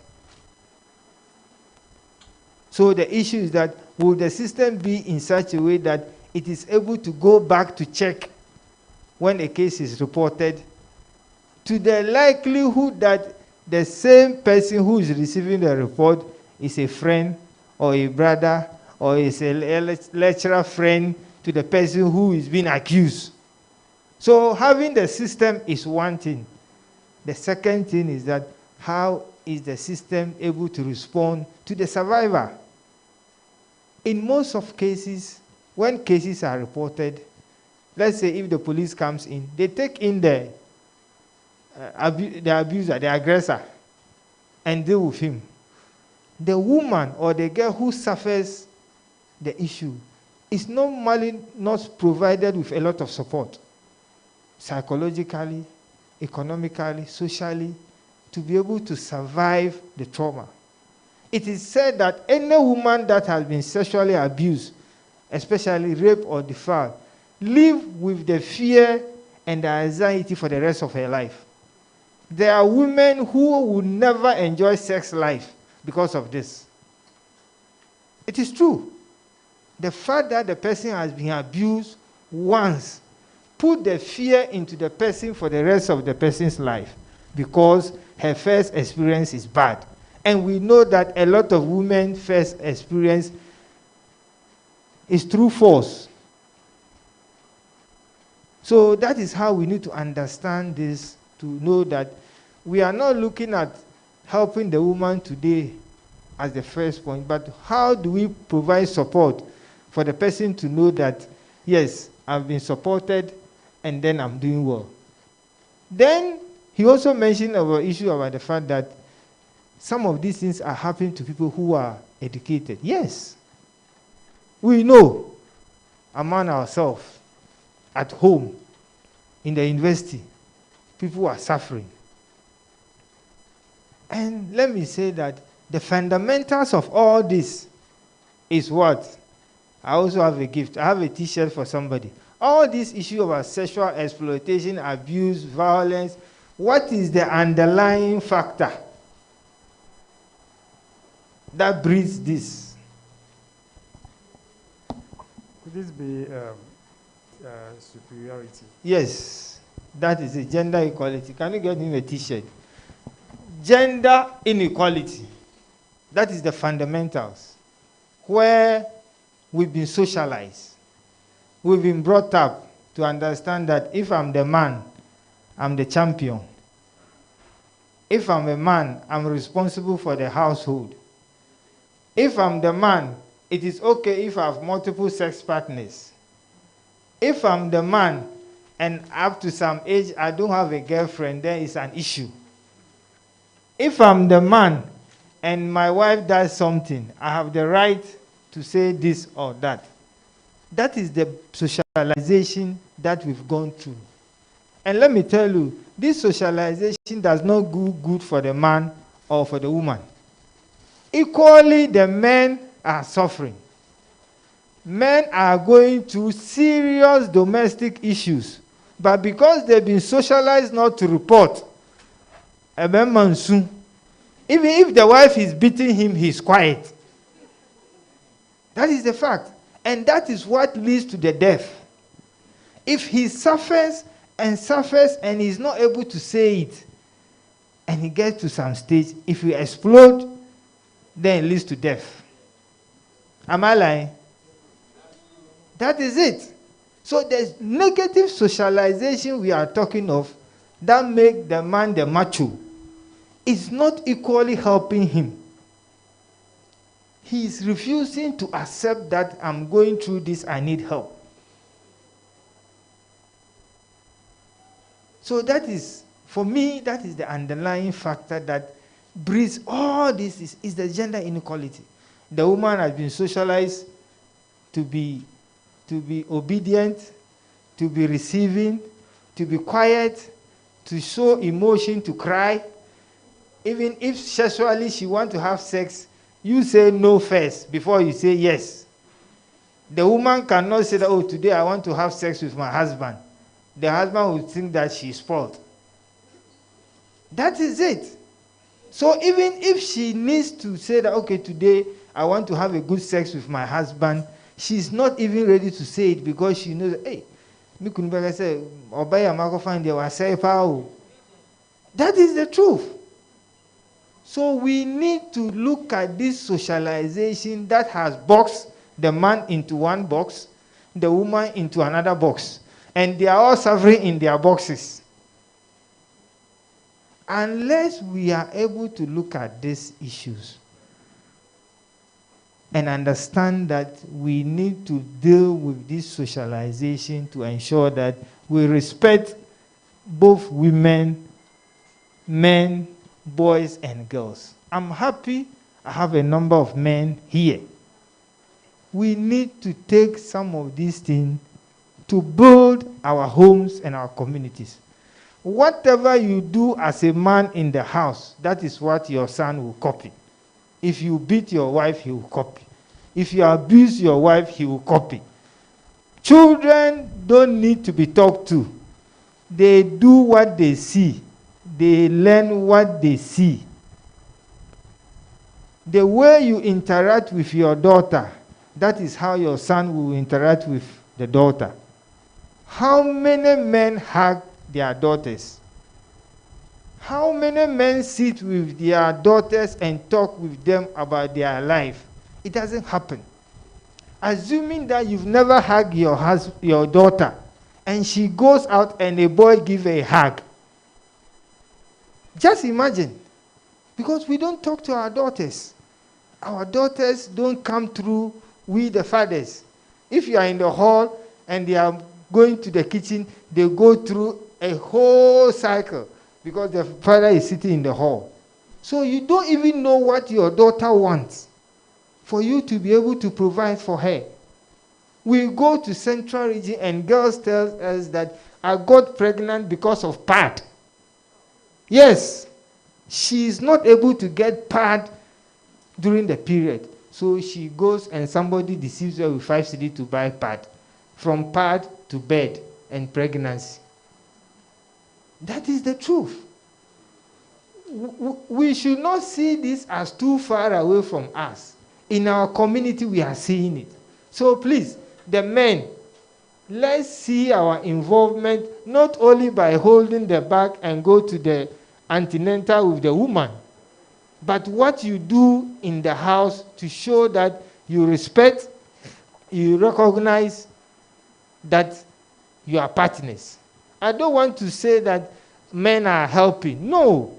So the issue is that will the system be in such a way that it is able to go back to check when a case is reported to the likelihood that the same person who is receiving the report is a friend or a brother or is a lecturer friend to the person who is being accused. So having the system is one thing. The second thing is that how is the system able to respond to the survivor? In most of cases, when cases are reported, let's say if the police comes in, they take in the abuser, the aggressor, and deal with him. The woman or the girl who suffers the issue is normally not provided with a lot of support, psychologically, economically, socially, to be able to survive the trauma. It is said that any woman that has been sexually abused, especially rape or defiled, live with the fear and the anxiety for the rest of her life. There are women who will never enjoy sex life because of this. It is true. The fact that the person has been abused once put the fear into the person for the rest of the person's life because her first experience is bad. And we know that a lot of women's first experience is through force. So that is how we need to understand this, to know that we are not looking at helping the woman today as the first point, but how do we provide support for the person to know that, yes, I've been supported and then I'm doing well. Then he also mentioned about issue about the fact that some of these things are happening to people who are educated. Yes. We know among ourselves, at home, in the university, people are suffering. And let me say that the fundamentals of all this is what? I also have a gift. I have a t-shirt for somebody. All these issues about sexual exploitation, abuse, violence, what is the underlying factor that breeds this? Could this be superiority? Yes, that is it. Gender equality. Can you get him a t-shirt? Gender inequality. That is the fundamentals. Where we've been socialized. We've been brought up to understand that if I'm the man, I'm the champion. If I'm a man, I'm responsible for the household. If I'm the man, it is okay if I have multiple sex partners. If I'm the man and up to some age I don't have a girlfriend, then it's an issue. If I'm the man and my wife does something, I have the right to say this or that. That is the socialization that we've gone through. And let me tell you, this socialization does not go good for the man or for the woman. Equally, the men are suffering. Men are going through serious domestic issues. But because they've been socialized not to report, even if the wife is beating him, he's quiet. That is the fact. And that is what leads to the death. If he suffers and he's not able to say it, and he gets to some stage, if he explodes, then it leads to death. Am I lying? That is it. So there's negative socialization we are talking of that make the man the macho. It's not equally helping him. He is refusing to accept that I'm going through this, I need help. So that is, for me, that is the underlying factor that breeds all this is the gender inequality. The woman has been socialized to be obedient, to be receiving, to be quiet, to show emotion, to cry. Even if sexually she wants to have sex, you say no first before you say yes. The woman cannot say that, oh, today I want to have sex with my husband. The husband will think that she's spoiled. That is it. So even if she needs to say that, okay, today I want to have a good sex with my husband, she's not even ready to say it because she knows, hey, that is the truth. So we need to look at this socialization that has boxed the man into one box, the woman into another box. And they are all suffering in their boxes. Unless we are able to look at these issues and understand that we need to deal with this socialization to ensure that we respect both women, men, boys, and girls. I'm happy I have a number of men here. We need to take some of these things to build our homes and our communities. Whatever you do as a man in the house, that is what your son will copy. If you beat your wife, he will copy. If you abuse your wife, he will copy. Children don't need to be talked to. They do what they see. They learn what they see. The way you interact with your daughter, that is how your son will interact with the daughter. How many men hug their daughters? How many men sit with their daughters and talk with them about their life? It doesn't happen. Assuming that you've never hugged your daughter, and she goes out and a boy gives her a hug. Just imagine. Because we don't talk to our daughters. Our daughters don't come through we the fathers. If you are in the hall and they are going to the kitchen, they go through a whole cycle because the father is sitting in the hall. So you don't even know what your daughter wants for you to be able to provide for her. We go to Central Region and girls tell us that I got pregnant because of pad. Yes, she is not able to get pad during the period. So she goes and somebody deceives her with 5 cedi to buy pad. From pad to bed and pregnancy. That is the truth. We should not see this as too far away from us. In our community, we are seeing it. So please, the men, let's see our involvement not only by holding the bag and go to the antenatal with the woman, but what you do in the house to show that you respect, you recognize that you are partners. I don't want to say that men are helping. No.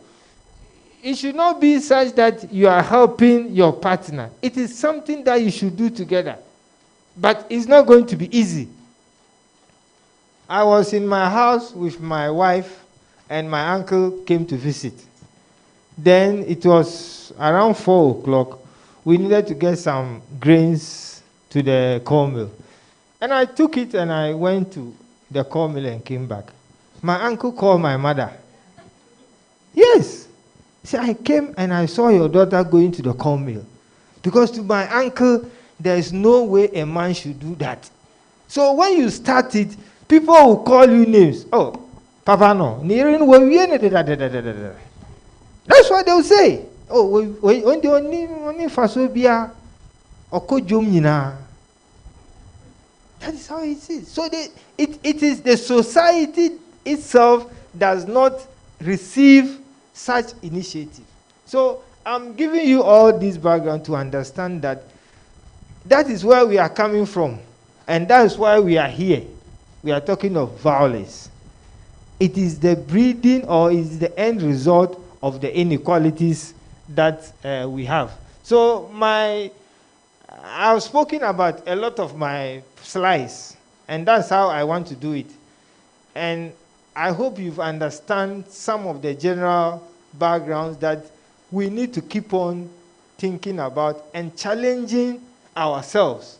It should not be such that you are helping your partner. It is something that you should do together. But it's not going to be easy. I was in my house with my wife, and my uncle came to visit. Then it was around 4 o'clock. We needed to get some grains to the cornmeal. And I took it and I went to the cornmeal and came back. My uncle called my mother. Yes. See, I came and I saw your daughter going to the cornmeal. Because to my uncle, there is no way a man should do that. So when you start it, people will call you names. Oh, Papa no. That's what they'll say. Oh, when they only fasobia okojumina. That is how it is. So it is the society itself does not receive such initiative. So I'm giving you all this background to understand that that is where we are coming from. And that is why we are here. We are talking of violence. It is the breeding or is the end result of the inequalities that we have. So I've spoken about a lot of my slides, and that's how I want to do it. And I hope you've understand some of the general backgrounds that we need to keep on thinking about and challenging ourselves.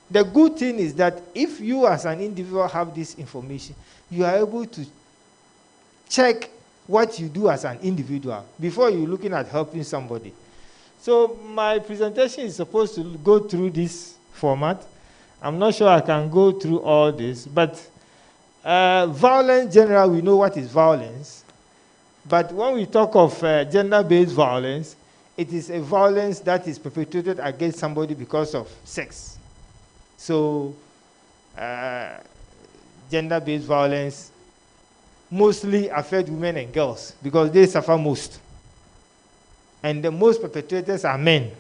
The good thing is that if you as an individual have this information, you are able to check what you do as an individual before you're looking at helping somebody. So my presentation is supposed to go through this format. I'm not sure I can go through all this, but violence, generally, we know what is violence. But when we talk of gender-based violence, it is a violence that is perpetrated against somebody because of sex. So gender-based violence mostly affect women and girls because they suffer most. And the most perpetrators are men.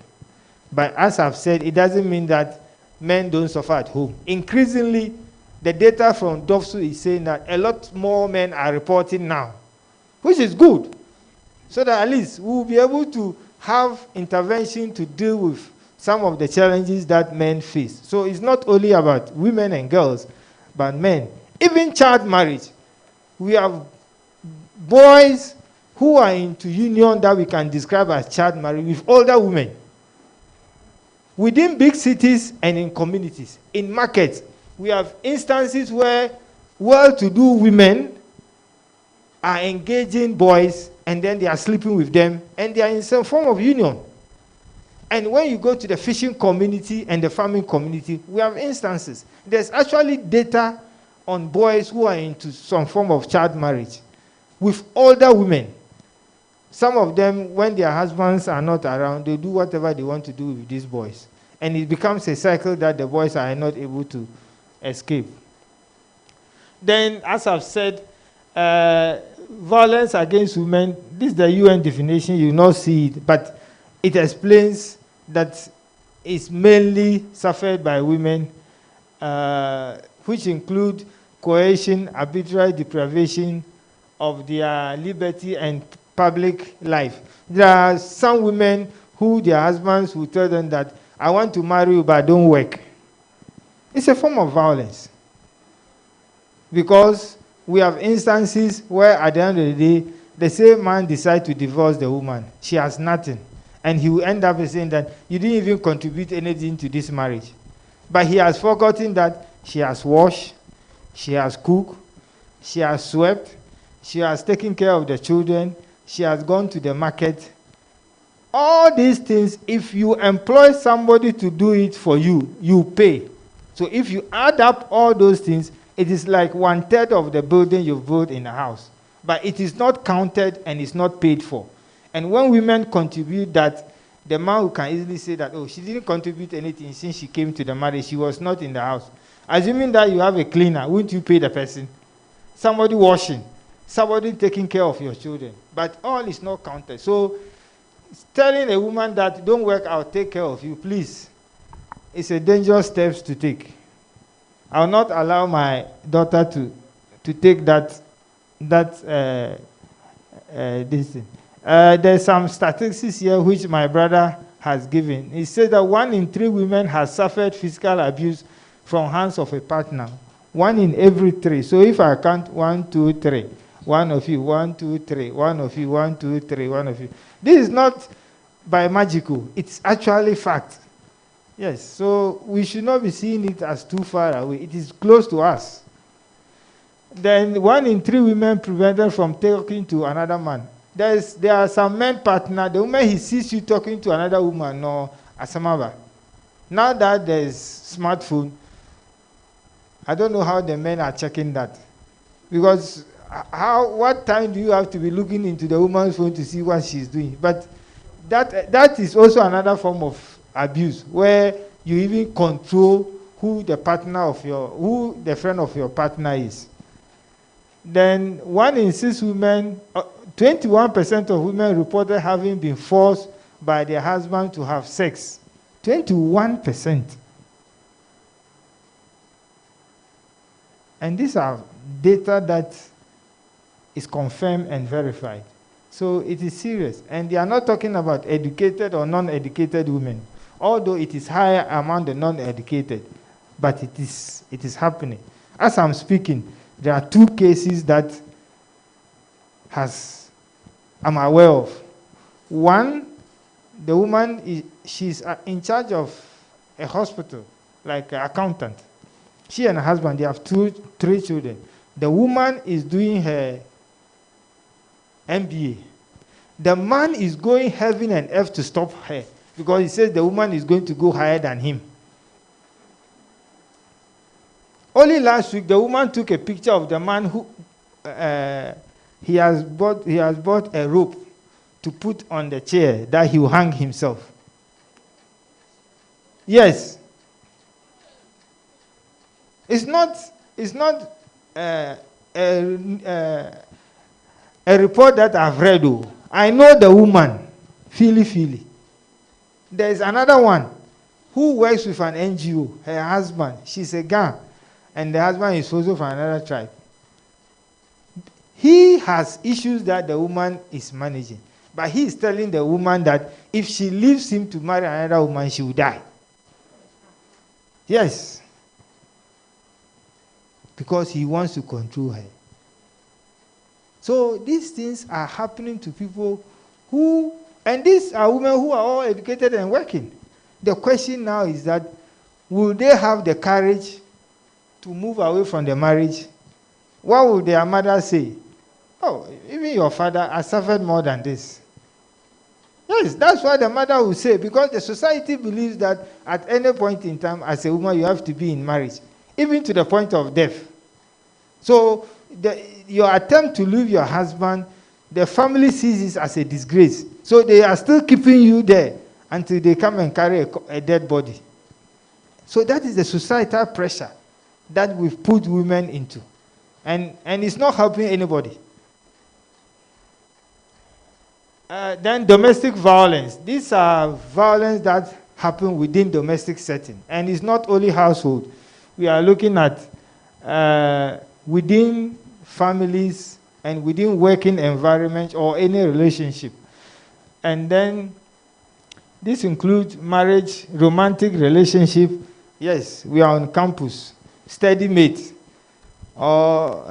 But as I've said, it doesn't mean that men don't suffer at home. Increasingly, the data from DOFSU is saying that a lot more men are reporting now, which is good. So that at least we'll be able to have intervention to deal with some of the challenges that men face. So it's not only about women and girls, but men. Even child marriage. We have boys who are into union that we can describe as child marriage with older women. Within big cities and in communities, in markets, we have instances where well-to-do women are engaging boys and then they are sleeping with them and they are in some form of union. And when you go to the fishing community and the farming community, we have instances. There's actually data on boys who are into some form of child marriage with older women. Some of them, when their husbands are not around, they do whatever they want to do with these boys. And it becomes a cycle that the boys are not able to escape. Then, as I've said, violence against women, this is the UN definition, you will not see it, but it explains that it's mainly suffered by women, which include coercion, arbitrary deprivation of their liberty and public life. There are some women who their husbands will tell them that, I want to marry you, but don't work. It's a form of violence. Because we have instances where at the end of the day, the same man decides to divorce the woman. She has nothing. And he will end up saying that you didn't even contribute anything to this marriage. But he has forgotten that she has washed, she has cooked, she has swept, she has taken care of the children, she has gone to the market. All these things, if you employ somebody to do it for you, you pay. So if you add up all those things, it is like 1/3 of the building you've built in a house. But it is not counted and it's not paid for. And when women contribute that, the man who can easily say that, oh, she didn't contribute anything since she came to the marriage, she was not in the house. Assuming that you have a cleaner, wouldn't you pay the person? Somebody washing, somebody taking care of your children. But all is not counted. So telling a woman that don't work, I'll take care of you, please, it's a dangerous step to take. I will not allow my daughter to take this thing. There's some statistics here which my brother has given. He said that 1 in 3 women has suffered physical abuse from hands of a partner. 1 in every 3. So if I count 1, 2, 3, 1 of you, 1, 2, 3, 1 of you, 1, 2, 3, 1 of you. This is not by magical. It's actually fact. Yes, so we should not be seeing it as too far away. It is close to us. Then 1 in 3 women prevented from talking to another man. There are some men partner, the woman he sees you talking to another woman, no, asamaba. Now that there's smartphone, I don't know how the men are checking that. Because what time do you have to be looking into the woman's phone to see what she's doing? But that is also another form of abuse, where you even control who the friend of your partner is. Then 1 in 6 women, 21% of women reported having been forced by their husband to have sex. 21%. And these are data that is confirmed and verified. So it is serious. And they are not talking about educated or non-educated women, although it is higher among the non-educated. But it is happening. As I'm speaking, there are 2 cases that I'm aware of. One, the woman, she's in charge of a hospital, like an accountant. She and her husband, they have 3 children. The woman is doing her MBA. The man is going heaven and earth to stop her because he says the woman is going to go higher than him. Only last week, the woman took a picture of the man who he has bought a rope to put on the chair that he will hang himself. Yes. It's not a report that I've read. I know the woman, Philly. There is another one who works with an NGO. Her husband, she's a Gan, and the husband is also from another tribe. He has issues that the woman is managing, but he is telling the woman that if she leaves him to marry another woman, she will die. Yes. Because he wants to control her. So these things are happening to people and these are women who are all educated and working. The question now is that, will they have the courage to move away from the marriage? What will their mother say? Oh, even your father has suffered more than this. Yes, that's what the mother will say, because the society believes that at any point in time, as a woman, you have to be in marriage, even to the point of death. So your attempt to leave your husband, the family sees it as a disgrace. So they are still keeping you there until they come and carry a dead body. So that is the societal pressure that we've put women into. And it's not helping anybody. Then domestic violence. These are violence that happen within domestic setting. And it's not only household. We are looking at within families and within working environment or any relationship. And then this includes marriage, romantic relationship. Yes, we are on campus, study mates. or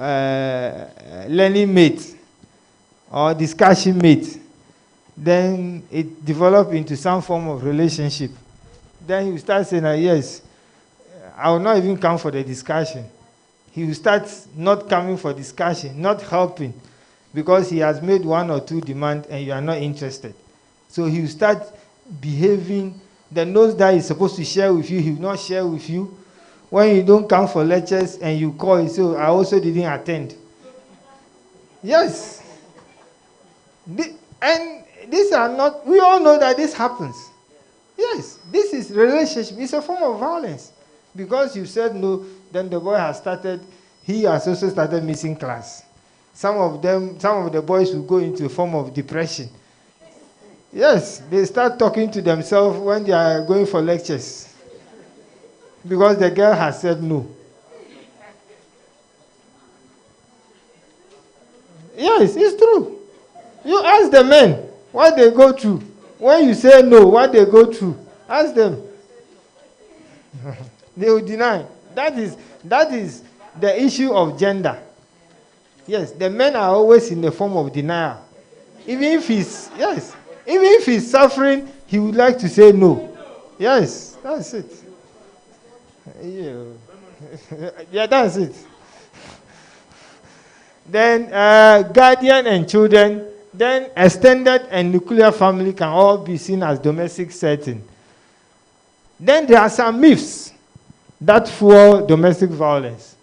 learning mate or discussion mate. Then it develops into some form of relationship. Then you start saying, yes, I will not even come for the discussion. He will start not coming for discussion, not helping, because he has made one or two demands and you are not interested. So he will start behaving. The notes that he's supposed to share with you, he will not share with you. When you don't come for lectures and you call, you say, I also didn't attend. Yes. And these are not, we all know that this happens. Yes, this is relationship. It's a form of violence. Because you said no, then the boy has started, he has also started missing class. Some of the boys will go into a form of depression. Yes, they start talking to themselves when they are going for lectures. Because the girl has said no. Yes, it's true. You ask the men what they go through. When you say no, what they go through. Ask them. They will deny. That is the issue of gender. Yes, the men are always in the form of denial. Even if he's suffering, he would like to say no. Yes, that's it. Yeah, that's it. Then guardian and children, then extended and nuclear family can all be seen as domestic setting. Then there are some myths that fuel domestic violence.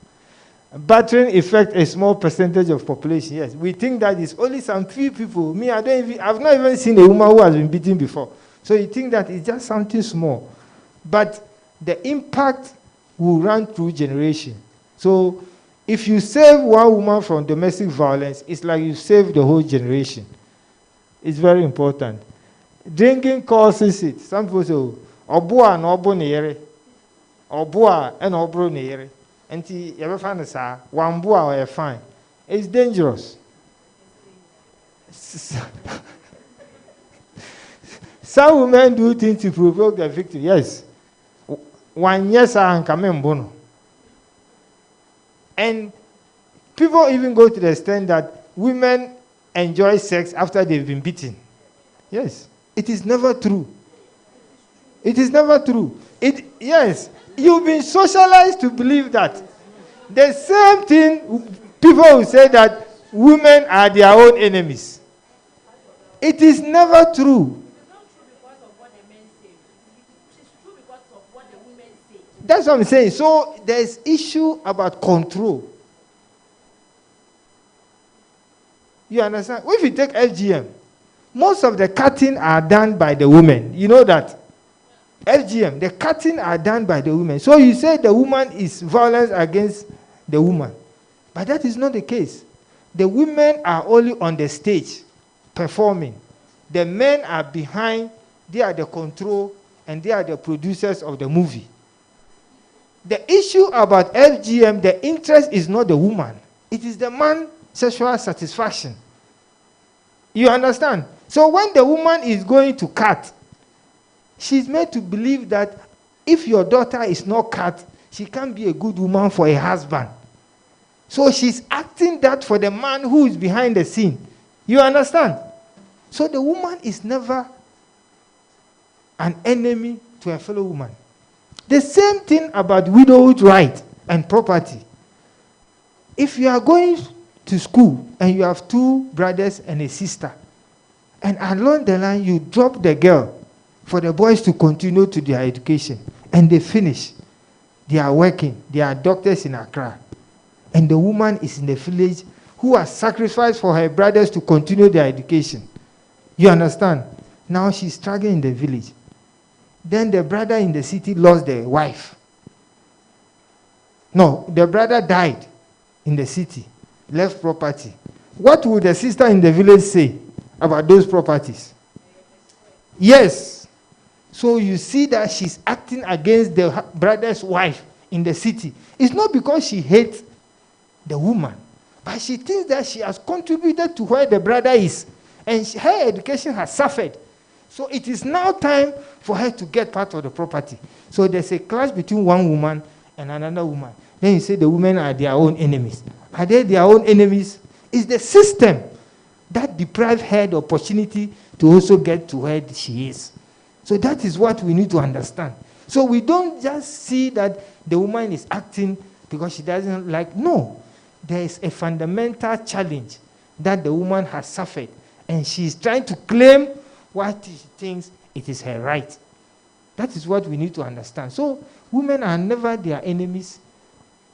Battering affects a small percentage of population. Yes, we think that it's only some few people. Me, I've not even seen a woman who has been beaten before. So you think that it's just something small. But the impact will run through generation. So if you save one woman from domestic violence, it's like you save the whole generation. It's very important. Drinking causes it. Some people say, Obua no obo nere. Obua and obro nere. And you ever find this one boa or fine. It's dangerous. Some women do things to provoke the victim. Yes. One yes and come bono. And people even go to the extent that women enjoy sex after they've been beaten. Yes. It is never true. It is never true. Yes. You've been socialized to believe that. The same thing, people will say that women are their own enemies. It is never true. That's what I'm saying. So there's issue about control. You understand? If you take FGM, most of the cutting are done by the women. You know that? FGM, the cutting are done by the women. So you say the woman is violence against the woman. But that is not the case. The women are only on the stage performing. The men are behind. They are the control and they are the producers of the movie. The issue about FGM, the interest is not the woman. It is the man's sexual satisfaction. You understand? So when the woman is going to cut, she's made to believe that if your daughter is not cut, she can't be a good woman for a husband. So she's acting that for the man who is behind the scene. You understand? So the woman is never an enemy to a fellow woman. The same thing about widowhood right and property. If you are going to school and you have two brothers and a sister, and along the line you drop the girl for the boys to continue to their education, and they finish, they are working, they are doctors in Accra, and the woman is in the village who has sacrificed for her brothers to continue their education. You understand? Now she's struggling in the village. Then the brother in the city lost the wife. No, the brother died in the city, left property. What would the sister in the village say about those properties? Yes. So you see that she's acting against the brother's wife in the city. It's not because she hates the woman, but she thinks that she has contributed to where the brother is, and her education has suffered. So it is now time for her to get part of the property. So there's a clash between one woman and another woman. Then you say the women are their own enemies. Are they their own enemies? It's the system that deprives her the opportunity to also get to where she is. So that is what we need to understand. So we don't just see that the woman is acting because she doesn't like. No, there is a fundamental challenge that the woman has suffered, and she is trying to claim what she thinks it is her right. That is what we need to understand. So women are never their enemies.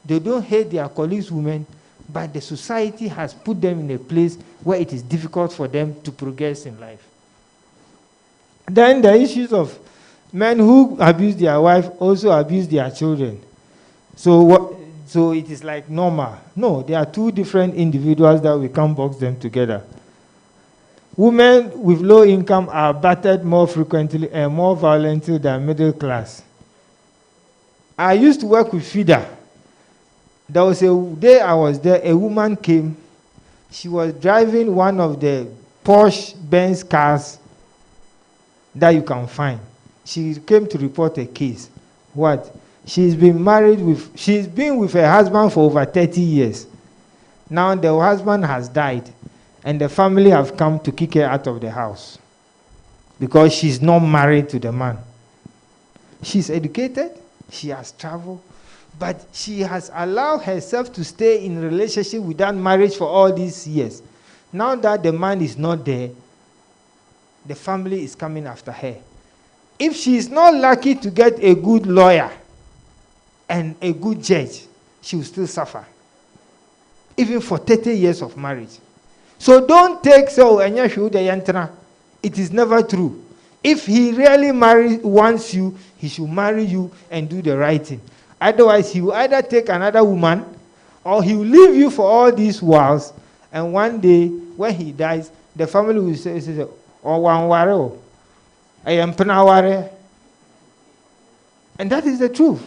They don't hate their colleagues, women, but the society has put them in a place where it is difficult for them to progress in life. Then the issues of men who abuse their wife also abuse their children. So it is like normal. No, there are two different individuals that we can't box them together. Women with low income are battered more frequently and more violently than middle class. I used to work with FIDA. There was a day I was there, a woman came. She was driving one of the Porsche Benz cars that you can find. She came to report a case. What? She's been with her husband for over 30 years. Now the husband has died, and the family have come to kick her out of the house because she's not married to the man. She's educated, she has traveled, but she has allowed herself to stay in a relationship without marriage for all these years. Now that the man is not there, the family is coming after her. If she is not lucky to get a good lawyer and a good judge, she will still suffer, even for 30 years of marriage. So don't take it is never true. If he really wants you, he should marry you and do the right thing. Otherwise, he will either take another woman or he will leave you for all these whiles, and one day when he dies, the family will say, "Oh, I am penaware." And that is the truth.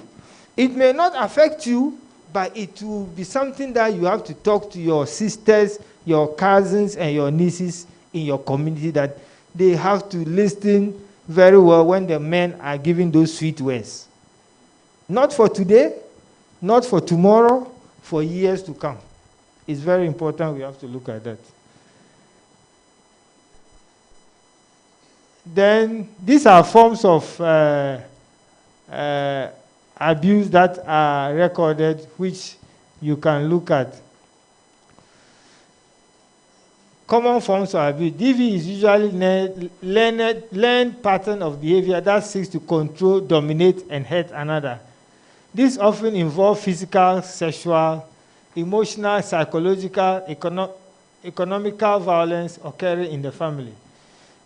It may not affect you, but it will be something that you have to talk to your sisters, your cousins, and your nieces in your community, that they have to listen very well when the men are giving those sweet words. Not for today, not for tomorrow, for years to come. It's very important. We have to look at that. Then these are forms of abuse that are recorded, which you can look at. Common forms of abuse. DV is usually learned pattern of behavior that seeks to control, dominate, and hurt another. This often involves physical, sexual, emotional, psychological, economical violence occurring in the family.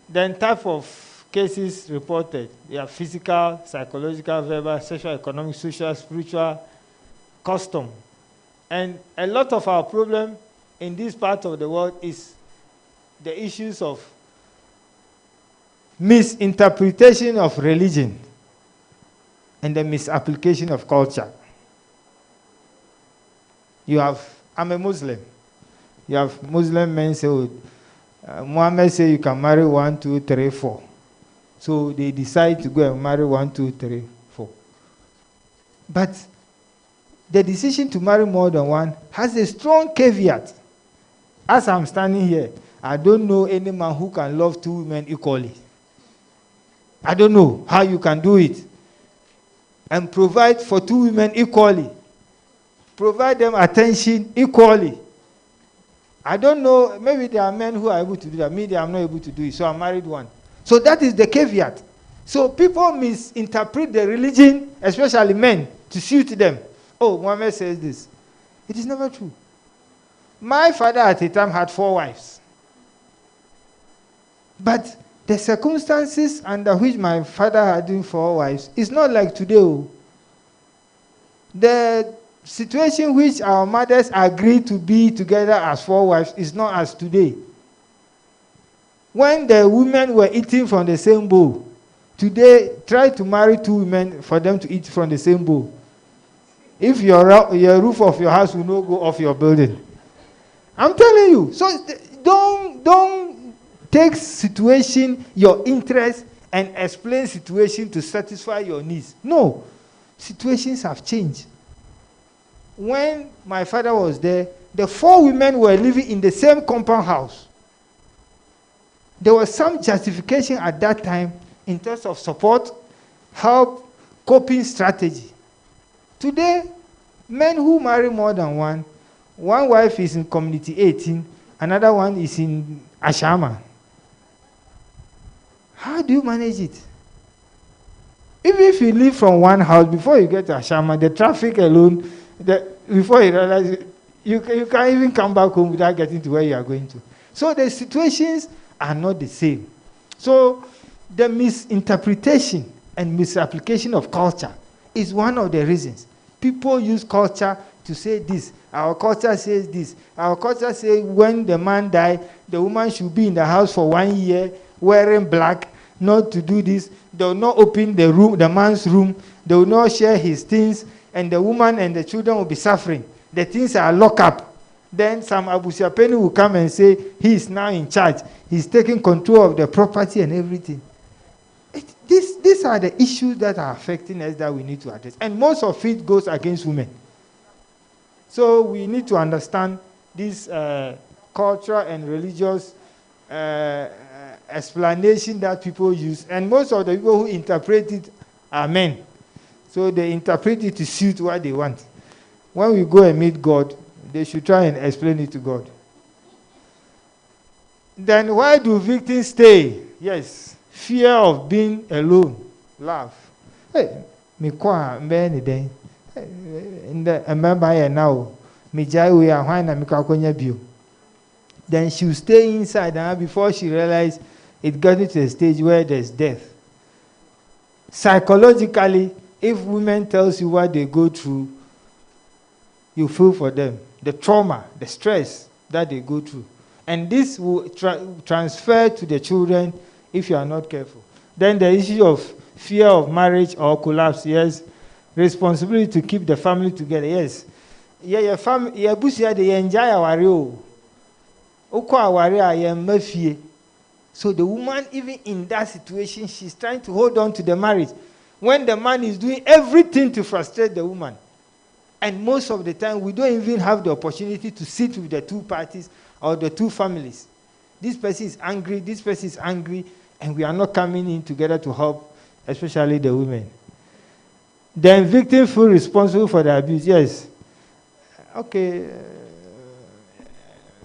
Then type of cases reported. They are physical, psychological, verbal, sexual, economic, social, spiritual, custom. And a lot of our problem in this part of the world is the issues of misinterpretation of religion and the misapplication of culture. I'm a Muslim. You have Muslim men say, Muhammad say you can marry 1, 2, 3, 4. So they decide to go and marry 1, 2, 3, 4. But the decision to marry more than one has a strong caveat. As I'm standing here, I don't know any man who can love 2 women equally. I don't know how you can do it and provide for 2 women equally. Provide them attention equally. I don't know, maybe there are men who are able to do that. Me, I'm not able to do it, so I married one. So that is the caveat. So people misinterpret the religion, especially men, to suit them. Oh, Muhammad says this. It is never true. My father at the time had 4 wives. But the circumstances under which my father had 4 wives is not like today. The situation which our mothers agreed to be together as 4 wives is not as today. When the women were eating from the same bowl, today try to marry 2 women for them to eat from the same bowl. If your roof of your house will not go off your building. I'm telling you. So don't take situation, your interest, and explain situation to satisfy your needs. No. Situations have changed. when my father was there, the 4 women were living in the same compound house. There was some justification at that time in terms of support, help, coping strategy. Today, men who marry more than one wife is in community 18, another one is in Ashama. How do you manage it? Even if you live from one house, before you get to Ashama, the traffic alone, before you realize it, you can't even come back home without getting to where you are going to. So the situations are not the same. So the misinterpretation and misapplication of culture is one of the reasons. People use culture to say this. Our culture says this. Our culture says when the man dies, the woman should be in the house for 1 year, wearing black, not to do this. They will not open the room, the man's room. They will not share his things, and the woman and the children will be suffering. The things are locked up. Then some Abusiapeni will come and say he is now in charge. He's taking control of the property and everything. These are the issues that are affecting us that we need to address. And most of it goes against women. So we need to understand this cultural and religious explanation that people use. And most of the people who interpret it are men. So they interpret it to suit what they want. When we go and meet God, they should try and explain it to God. Then why do victims stay? Yes, fear of being alone. Love. Hey, me kwa mbeni den. Remember now. Me jai we are why na me kwa konya bio. Then she will stay inside before she realized it got to a stage where there's death. Psychologically, if women tells you what they go through, you feel for them. The trauma, the stress that they go through. And this will transfer to the children if you are not careful. Then the issue of fear of marriage or collapse, yes. Responsibility to keep the family together, yes. Yeah, your family, yeah, busia they enjoy our real. So the woman, even in that situation, she's trying to hold on to the marriage when the man is doing everything to frustrate the woman. And most of the time, we don't even have the opportunity to sit with the two parties or the two families. This person is angry, this person is angry, and we are not coming in together to help, especially the women. Then victim feel responsible for the abuse. Yes. Okay.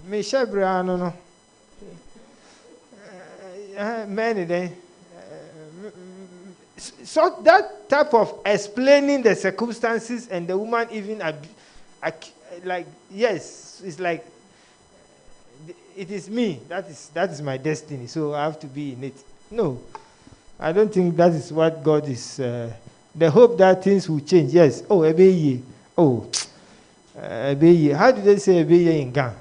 Michelle Brown, no. Many then. So that type of explaining the circumstances and the woman even like, yes, it's like it is me. That is my destiny. So I have to be in it. No, I don't think that is what God is. The hope that things will change. Yes. Oh, ebeye. Oh, ebeye. How do they say ebeye in Ghana?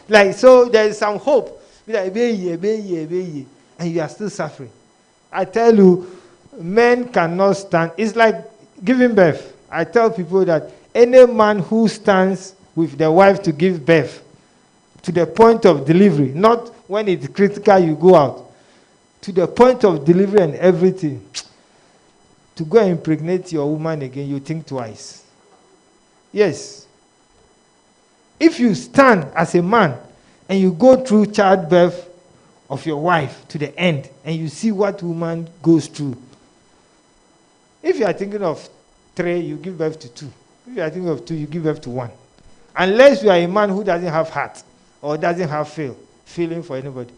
Like, so there is some hope. And you are still suffering. I tell you, men cannot stand. It's like giving birth. I tell people that any man who stands with the wife to give birth to the point of delivery, not when it's critical you go out, to the point of delivery and everything, to go and impregnate your woman again, you think twice. Yes. If you stand as a man and you go through childbirth of your wife to the end and you see what woman goes through. If you are thinking of 3, you give birth to 2. If you are thinking of 2, you give birth to 1. Unless you are a man who doesn't have heart or doesn't have feeling for anybody.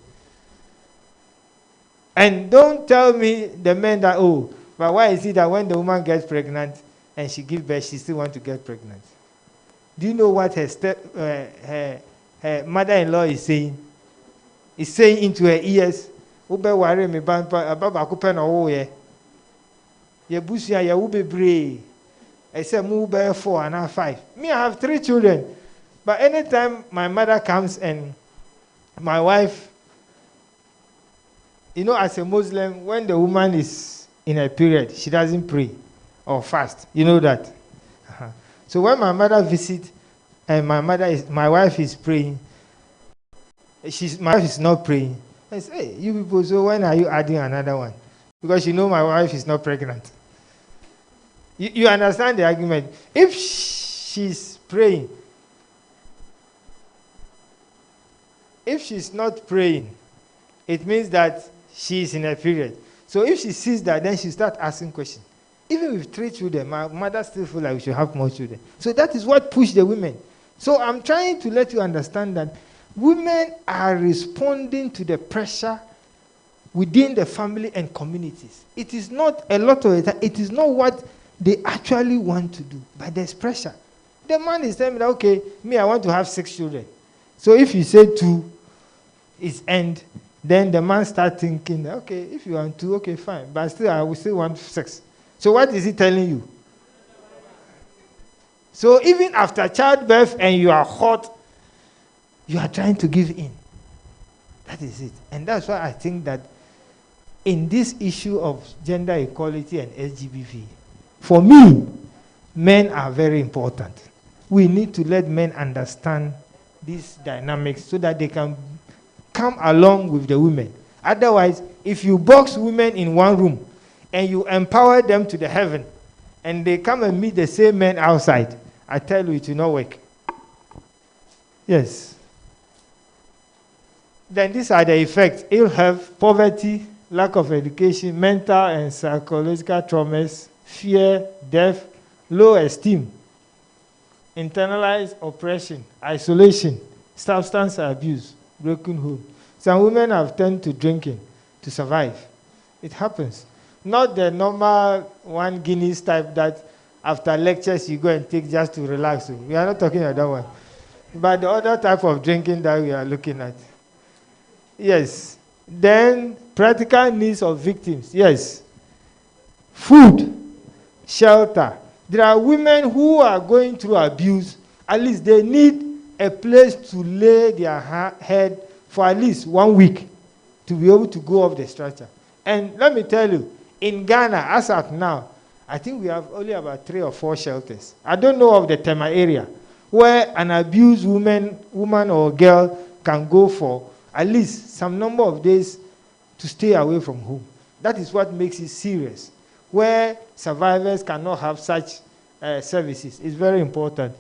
And don't tell me the men that, oh, but why is it that when the woman gets pregnant and she gives birth, she still wants to get pregnant? Do you know what her mother-in-law is saying? Is saying into her ears, Ube worry me baba kupe na wo ye. Ye busia ye ube bre. I say mu be 4 and 5. Me, I have 3 children. But anytime my mother comes and my wife, you know, as a Muslim, when the woman is in a period, she doesn't pray or fast. You know that. So when my mother visits and my wife is praying, my wife is not praying. I say, hey, you people, so when are you adding another one? because you know my wife is not pregnant. You understand the argument? If she's praying, if she's not praying, it means that she's in a period. So if she sees that, then she starts asking questions. Even with 3 children, my mother still feels like we should have more children. So that is what pushed the women. So I'm trying to let you understand that women are responding to the pressure within the family and communities. It is not a lot of it. It is not what they actually want to do, but there's pressure. The man is telling me that, okay, me, I want to have 6 children. So if you say 2 is end, then the man starts thinking, okay, if you want 2, okay, fine. But still, I will still want 6. So what is he telling you? So even after childbirth and you are hot, you are trying to give in. That is it. And that's why I think that in this issue of gender equality and LGBT, for me, men are very important. We need to let men understand these dynamics so that they can come along with the women. Otherwise, if you box women in one room and you empower them to the heaven and they come and meet the same men outside, I tell you, it will not work. Yes. Then these are the effects: ill health, poverty, lack of education, mental and psychological traumas, fear, death, low esteem, internalized oppression, isolation, substance abuse, broken home. Some women have turned to drinking to survive. It happens. Not the normal 1 Guinness type that after lectures you go and take just to relax. We are not talking about that one. But the other type of drinking that we are looking at. Yes. Then practical needs of victims. Yes. Food, shelter. There are women who are going through abuse. At least they need a place to lay their head for at least 1 week to be able to go off the structure. And let me tell you, in Ghana, as of now, I think we have only about 3 or 4 shelters. I don't know of the Tema area where an abused woman or girl can go for at least some number of days to stay away from home. That is what makes it serious. Where survivors cannot have such services. It's very important.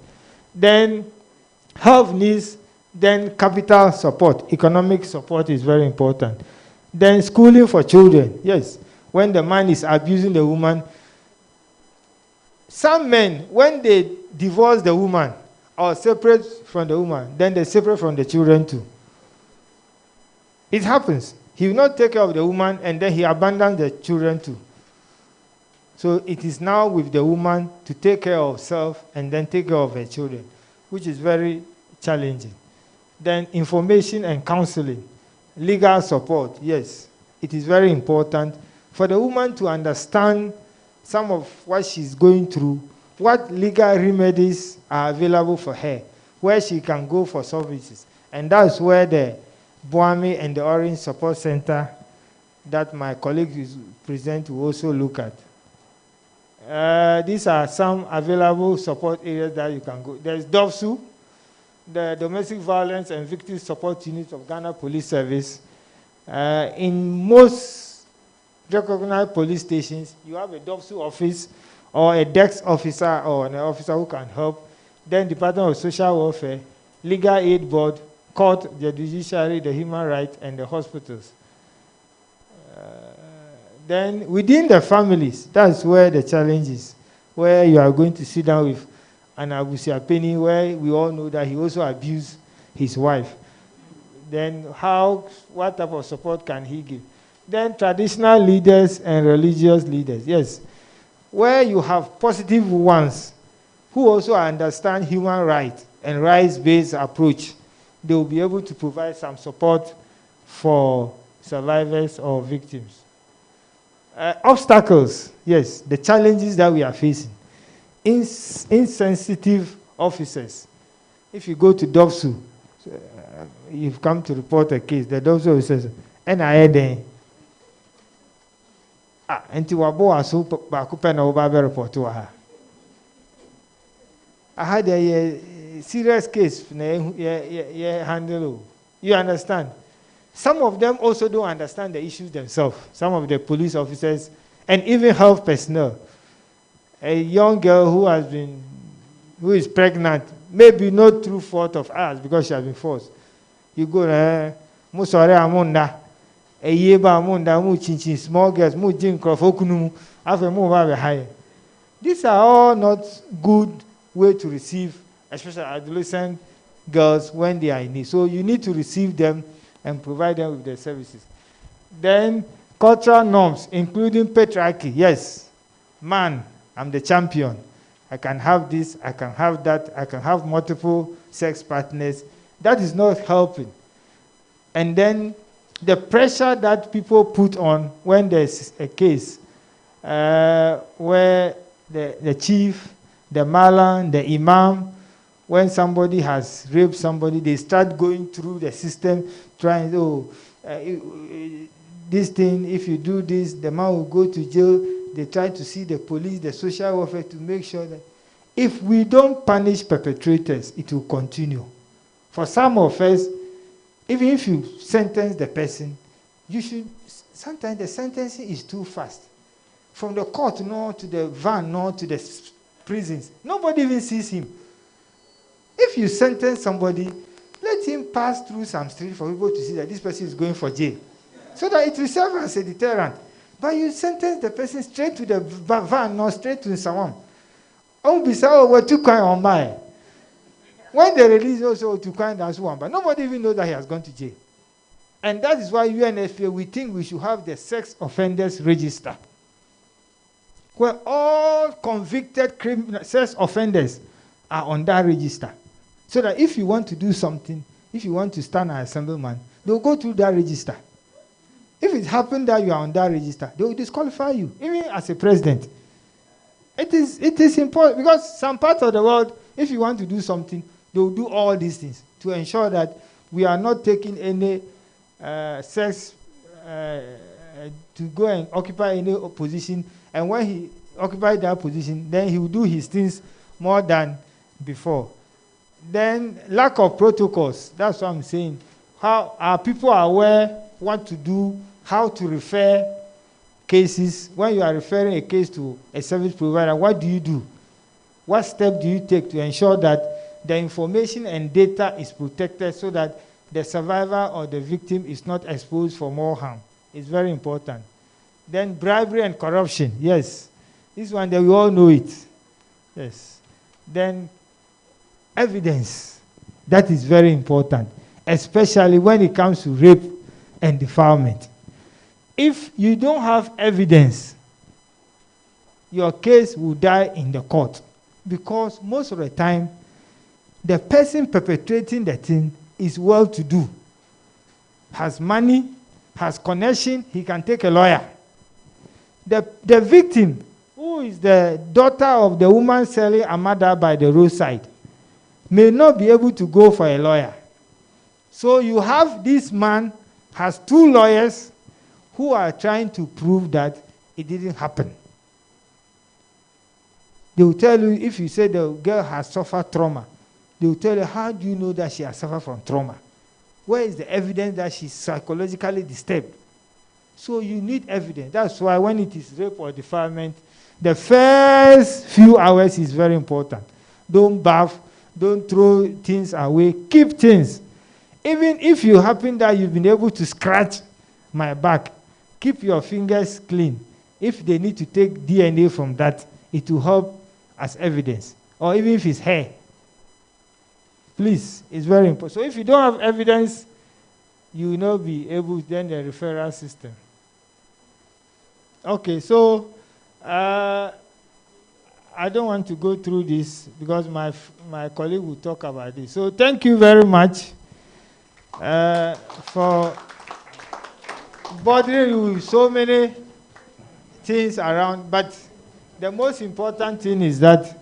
Then health needs, then capital support, economic support is very important. Then schooling for children. Yes, when the man is abusing the woman, some men, when they divorce the woman or separate from the woman, then they separate from the children too. It happens. He will not take care of the woman and then he abandons the children too. So it is now with the woman to take care of herself and then take care of her children, which is very challenging. Then information and counseling, legal support. Yes, it is very important for the woman to understand some of what she's going through, what legal remedies are available for her, where she can go for services. And that's where the Boami and the Orange Support Center that my colleague is present will also look at. These are some available support areas that you can go. There's DOVSU, the Domestic Violence and Victims Support Unit of Ghana Police Service. In most recognized police stations, you have a DOVSU office or a desk officer or an officer who can help. Then Department of Social Welfare, Legal Aid Board, Court, the Judiciary, the Human Rights, and the hospitals. Then within the families, that's where the challenge is, where you are going to sit down with an Abusia Penny, where we all know that he also abused his wife. Then what type of support can he give? Then traditional leaders and religious leaders, yes. Where you have positive ones who also understand human rights and rights-based approach, they will be able to provide some support for survivors or victims. Obstacles, yes, the challenges that we are facing. Insensitive officers. If you go to DOVSU, you've come to report a case, the DOVSU says, and I had a report to her. I had a serious case handle. You understand? Some of them also don't understand the issues themselves. Some of the police officers and even health personnel. A young girl who is pregnant, maybe not through fault of ours because she has been forced. You go there, musore amunda, a yeba amunda, mu chinchin, small girls, mu jin krofokunu, afe mu ba high. These are all not good way to receive, especially adolescent girls when they are in need. So you need to receive them and provide them with their services. Then cultural norms, including patriarchy. Yes, man, I'm the champion. I can have this, I can have that, I can have multiple sex partners. That is not helping. And then the pressure that people put on when there's a case where the chief, the malam, the imam, when somebody has raped somebody, they start going through the system, trying, this thing, if you do this, the man will go to jail. They try to see the police, the social welfare to make sure that if we don't punish perpetrators, it will continue. For some of us, even if you sentence the person, you should, sometimes the sentencing is too fast. From the court, to the van, to the prisons, nobody even sees him. If you sentence somebody, let him pass through some street for people to see that this person is going for jail, so that it will serve as a deterrent. But you sentence the person straight to the van, not straight to someone. We're too quiet on my. When they release also to quiet as one, but nobody even knows that he has gone to jail. And that is why UNFPA, we think we should have the sex offenders register, where all convicted sex offenders are on that register. So that if you want to do something, if you want to stand as assemblyman, they'll go through that register. If it happened that you are on that register, they will disqualify you, even as a president. It is important because some parts of the world, if you want to do something, they will do all these things to ensure that we are not taking any sex to go and occupy any position. And when he occupies that position, then he will do his things more than before. Then lack of protocols. That's what I'm saying. How are people aware what to do, how to refer cases? When you are referring a case to a service provider, what do you do? What step do you take to ensure that the information and data is protected so that the survivor or the victim is not exposed for more harm? It's very important. Then bribery and corruption. Yes. This one, we all know it. Yes. Then evidence. That is very important, especially when it comes to rape and defilement. If you don't have evidence, your case will die in the court, because most of the time, the person perpetrating the thing is well-to-do, has money, has connection, he can take a lawyer. The victim, who is the daughter of the woman selling amada by the roadside, may not be able to go for a lawyer. So you have this man has two lawyers who are trying to prove that it didn't happen. They will tell you, if you say the girl has suffered trauma, they will tell you, how do you know that she has suffered from trauma? Where is the evidence that she's psychologically disturbed? So you need evidence. That's why when it is rape or defilement, the first few hours is very important. Don't bath, don't throw things away, keep things. Even if you happen that you've been able to scratch my back, keep your fingers clean. If they need to take DNA from that, it will help as evidence. Or even if it's hair. Please, it's very important. So if you don't have evidence, you will not be able to then the referral system. Okay, so I don't want to go through this because my colleague will talk about this. So thank you very much for bothering you with so many things around. But the most important thing is that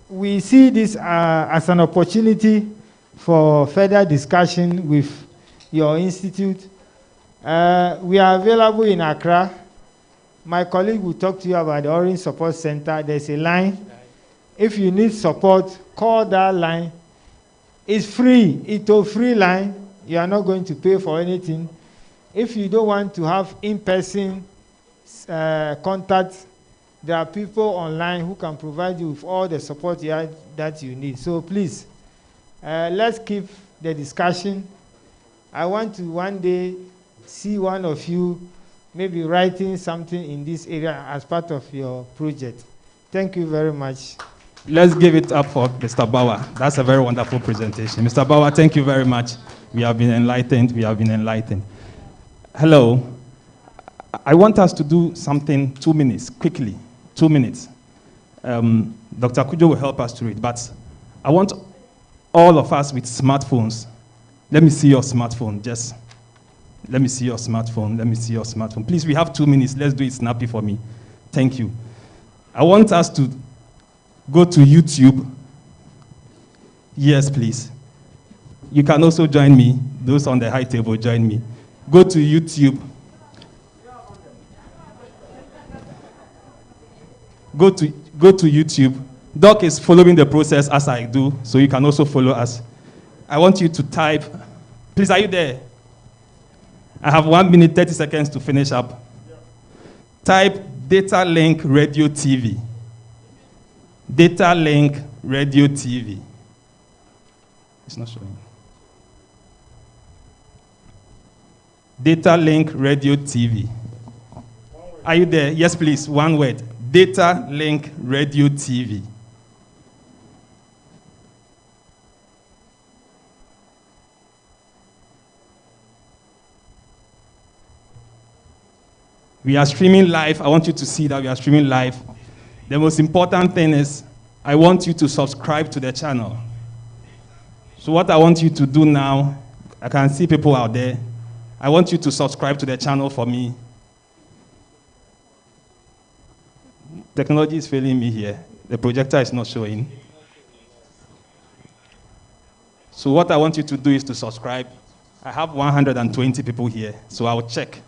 we see this as an opportunity for further discussion with your institute. We are available in Accra. My colleague will talk to you about the Orange Support Center. There's a line. If you need support, call that line. It's free. It's a free line. You are not going to pay for anything. If you don't want to have in-person contact, there are people online who can provide you with all the support that you need. So please, let's keep the discussion. I want to one day see one of you maybe writing something in this area as part of your project. Thank you very much. Let's give it up for Mr. Bauer. That's a very wonderful presentation. Mr. Bauer, thank you very much. We have been enlightened. We have been enlightened. Hello. I want us to do something 2 minutes, quickly. 2 minutes. Dr. Kujo will help us to read, but I want all of us with smartphones. Let me see your smartphone. Just let me see your smartphone. Let me see your smartphone. Please, we have 2 minutes. Let's do it snappy for me. Thank you. I want us to go to YouTube. Yes, please. You can also join me. Those on the high table, join me. Go to YouTube. Go to YouTube. Doc is following the process as I do, so you can also follow us. I want you to type. Please, are you there? I have 1 minute, 30 seconds to finish up. Type Data Link Radio TV. Data Link Radio TV. It's not showing. Data Link Radio TV. Are you there? Yes, please. One word. Data Link Radio TV. We are streaming live. I want you to see that we are streaming live. The most important thing is I want you to subscribe to the channel. So what I want you to do now, I can see people out there. I want you to subscribe to the channel for me. Technology is failing me here. The projector is not showing. So what I want you to do is to subscribe. I have 120 people here, so I'll check.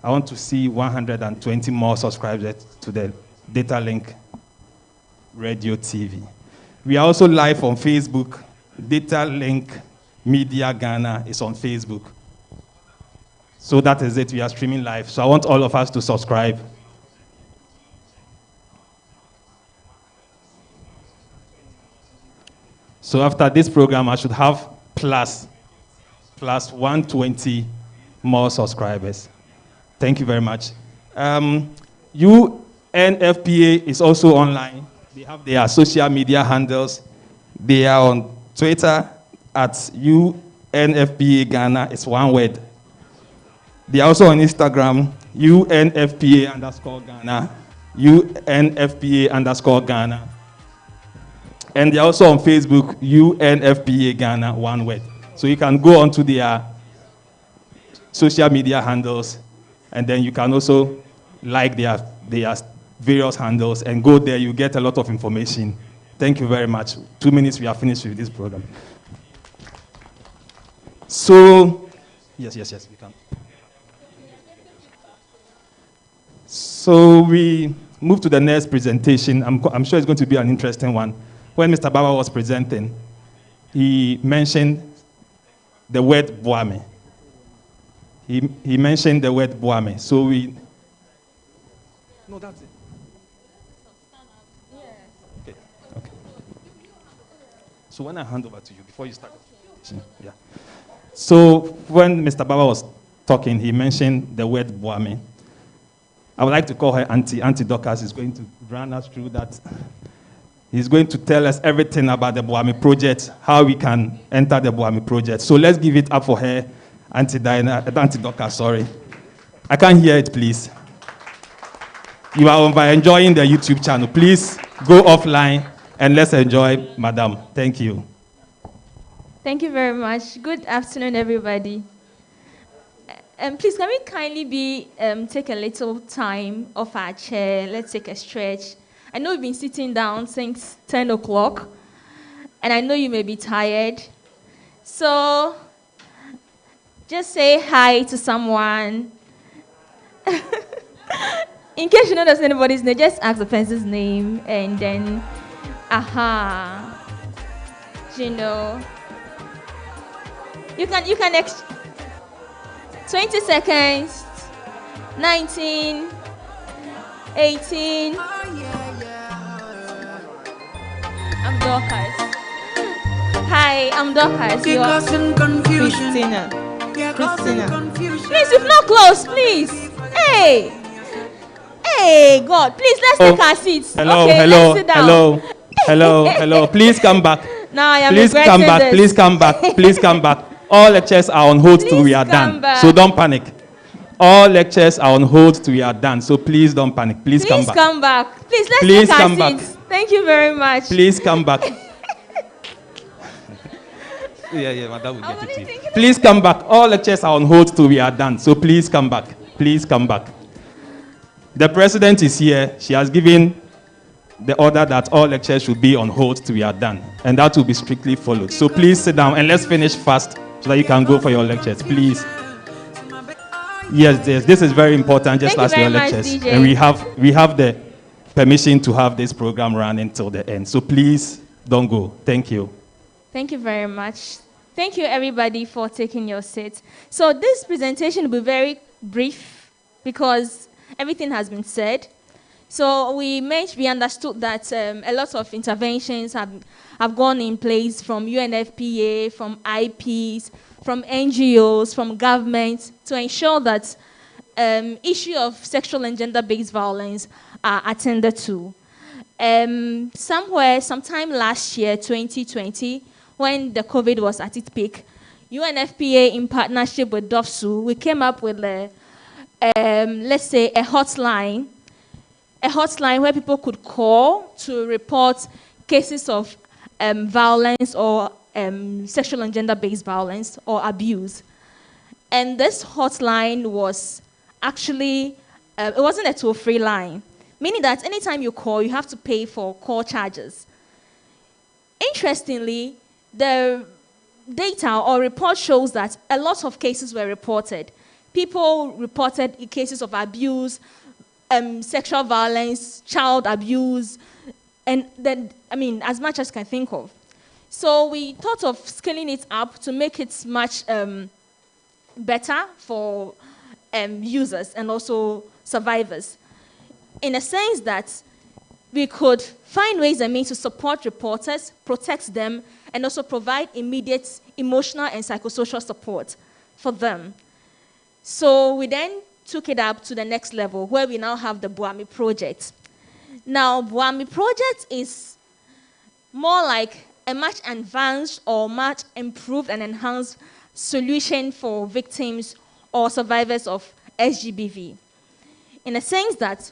I want to see 120 more subscribers to the Data Link Radio TV. We are also live on Facebook. Data Link Media Ghana is on Facebook. So that is it. We are streaming live. So I want all of us to subscribe. So after this program, I should have plus 120 more subscribers. Thank you very much. UNFPA is also online. They have their social media handles. They are on Twitter at UNFPA Ghana. It's one word. They are also on Instagram, UNFPA_Ghana, UNFPA_Ghana. And they're also on Facebook, UNFPA Ghana, one word. So you can go onto their social media handles, and then you can also like their various handles, and go there, you get a lot of information. Thank you very much. 2 minutes, we are finished with this program. So, yes, we can. So we move to the next presentation. I'm sure it's going to be an interesting one. When Mr. Baba was presenting, he mentioned the word Boame. He mentioned the word Boame. So we... No, that's it. Okay. So when I hand over to you, before you start... Yeah. So when Mr. Baba was talking, he mentioned the word Boame. I would like to call her Auntie. Auntie Dorcas is going to run us through that. He's going to tell us everything about the Boame project, how we can enter the Boame project. So let's give it up for her, Auntie Dorcas, sorry. I can't hear it, please. You are by enjoying the YouTube channel. Please go offline and let's enjoy Madam. Thank you. Thank you very much. Good afternoon, everybody. Please, can we kindly take a little time off our chair? Let's take a stretch. I know we've been sitting down since 10 o'clock, and I know you may be tired. So just say hi to someone. In case you don't know anybody's name, just ask the person's name, and then, you know. You can 20 seconds. 19, 18. I'm Dorcas. Hi, I'm Dorcas. You are Christina. Please, you've not closed, please. Hey, God, please, let's take our seats. Hello, okay, hello, let's sit down. hello. Please come back. Now I am Please come back. this. Please come back. Please come back. All lectures are on hold till we are done. back. So don't panic. All lectures are on hold till we are done. So please don't panic. Please come back. Come back. Please, let's Please take our come back. seats. Thank you very much. Please come back. Yeah, madam will get it. Please come back. All lectures are on hold till we are done. So please come back. Please come back. The president is here. She has given the order that all lectures should be on hold till we are done. And that will be strictly followed. So please sit down and let's finish fast so that you can go for your lectures. Please. Yes, this is very important, just Thank as you your very much, lectures. DJ. And we have the permission to have this program running till the end. So please don't go. Thank you. Thank you very much. Thank you, everybody, for taking your seats. So this presentation will be very brief because everything has been said. So we understood that a lot of interventions have gone in place from UNFPA, from IPs, from NGOs, from government to ensure that issue of sexual and gender-based violence are attended to. Sometime last year, 2020, when the COVID was at its peak, UNFPA in partnership with DOFSU, we came up with let's say a hotline where people could call to report cases of violence or sexual and gender-based violence or abuse. And this hotline was actually, it wasn't a toll-free line, meaning that anytime you call, you have to pay for call charges. Interestingly, the data or report shows that a lot of cases were reported. People reported cases of abuse, sexual violence, child abuse, and then, as much as I can think of. So we thought of scaling it up to make it much better for users and also survivors, in a sense that we could find ways and means to support reporters, protect them, and also provide immediate emotional and psychosocial support for them. So we then took it up to the next level, where we now have the Buami Project. Now, Buami Project is more like a much advanced or much improved and enhanced solution for victims or survivors of SGBV. In a sense that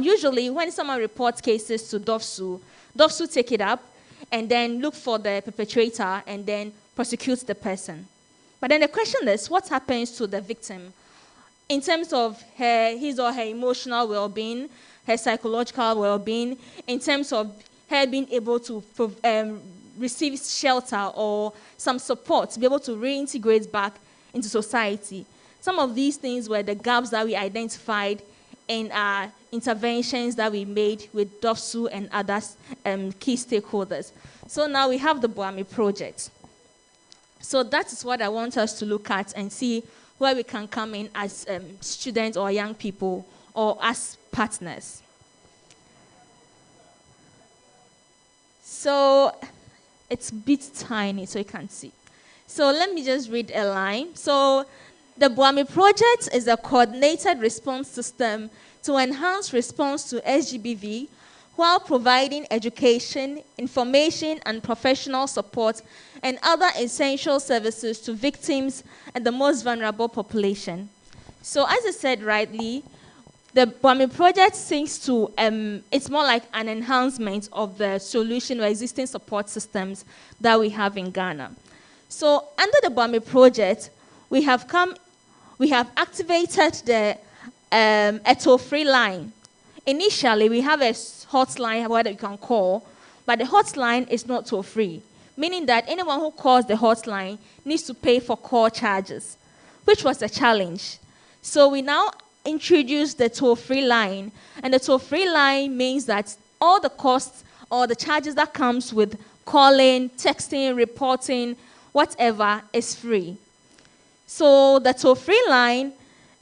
usually when someone reports cases to DOFSU take it up and then look for the perpetrator and then prosecute the person. But then the question is, what happens to the victim in terms of his or her emotional well-being, her psychological well-being, in terms of her being able to receive shelter or some support to be able to reintegrate back into society. Some of these things were the gaps that we identified in our interventions that we made with DOFSU and other key stakeholders. So now we have the Buami Project. So that is what I want us to look at and see where we can come in as students or young people or as partners. So it's a bit tiny so you can't see. So let me just read a line. So the Buami Project is a coordinated response system to enhance response to SGBV while providing education, information, and professional support and other essential services to victims and the most vulnerable population. So as I said rightly, the Buami Project seeks to, it's more like an enhancement of the solution or existing support systems that we have in Ghana. So under the Buami Project, we have activated the a toll-free line. Initially, we have a hotline where you can call, but the hotline is not toll-free, meaning that anyone who calls the hotline needs to pay for call charges, which was a challenge. So we now introduced the toll-free line, and the toll-free line means that all the costs or the charges that comes with calling, texting, reporting, whatever is free. So the toll-free line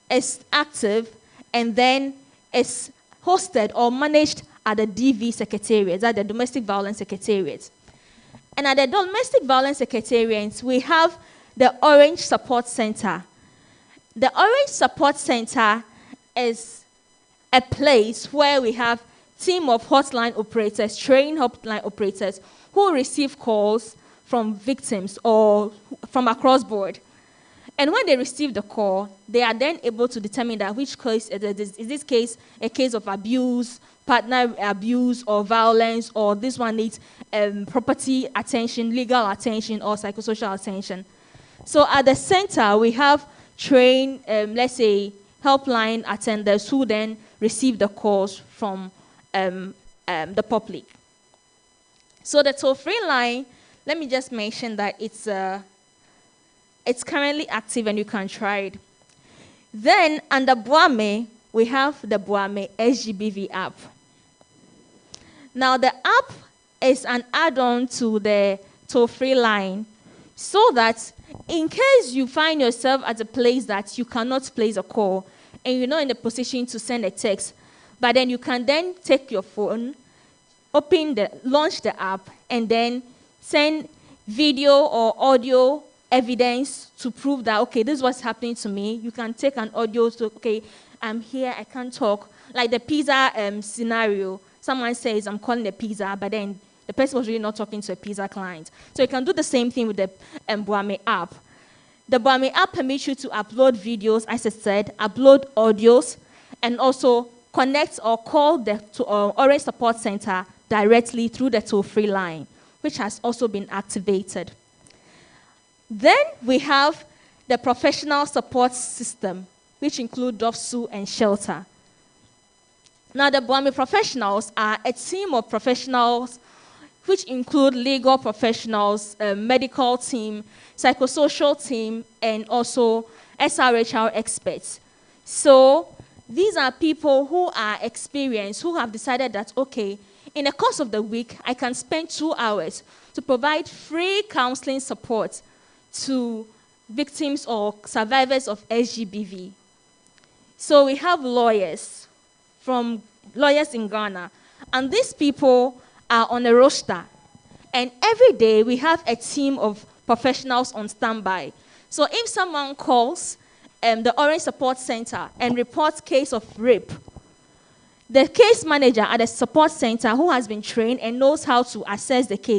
is active and then is hosted or managed at the DV Secretariat, at the Domestic Violence Secretariat. And at the Domestic Violence Secretariat, we have the Orange Support Center. The Orange Support Center is a place where we have a team of hotline operators, trained hotline operators, who receive calls from victims or from across board. And when they receive the call, they are then able to determine that which case is this case a case of abuse, partner abuse, or violence, or this one needs property attention, legal attention, or psychosocial attention. So at the center, we have trained, let's say, helpline attenders who then receive the calls from the public. So the toll-free line, let me just mention that it's currently active and you can try it. Then under Boame, we have the Boame SGBV app. Now the app is an add-on to the toll-free line so that in case you find yourself at a place that you cannot place a call and you're not in the position to send a text, but then you can then take your phone, launch the app, and then send video or audio evidence to prove that, okay, this is what's happening to me. You can take an audio to, okay, I'm here, I can't talk. Like the pizza scenario, someone says, I'm calling the pizza, but then the person was really not talking to a pizza client. So you can do the same thing with the Boame app. The Boame app permits you to upload videos, as I said, upload audios, and also connect or call the Orange Support Center directly through the toll-free line, which has also been activated. Then we have the professional support system, which include DOFSU and Shelter. Now, the Boame professionals are a team of professionals which include legal professionals, medical team, psychosocial team, and also SRHR experts. So these are people who are experienced, who have decided that, okay, in the course of the week, I can spend 2 hours to provide free counseling support to victims or survivors of SGBV. So we have lawyers in Ghana, and these people are on a roster. And every day we have a team of professionals on standby. So if someone calls the Orange Support Center and reports case of rape, the case manager at the support center who has been trained and knows how to assess the case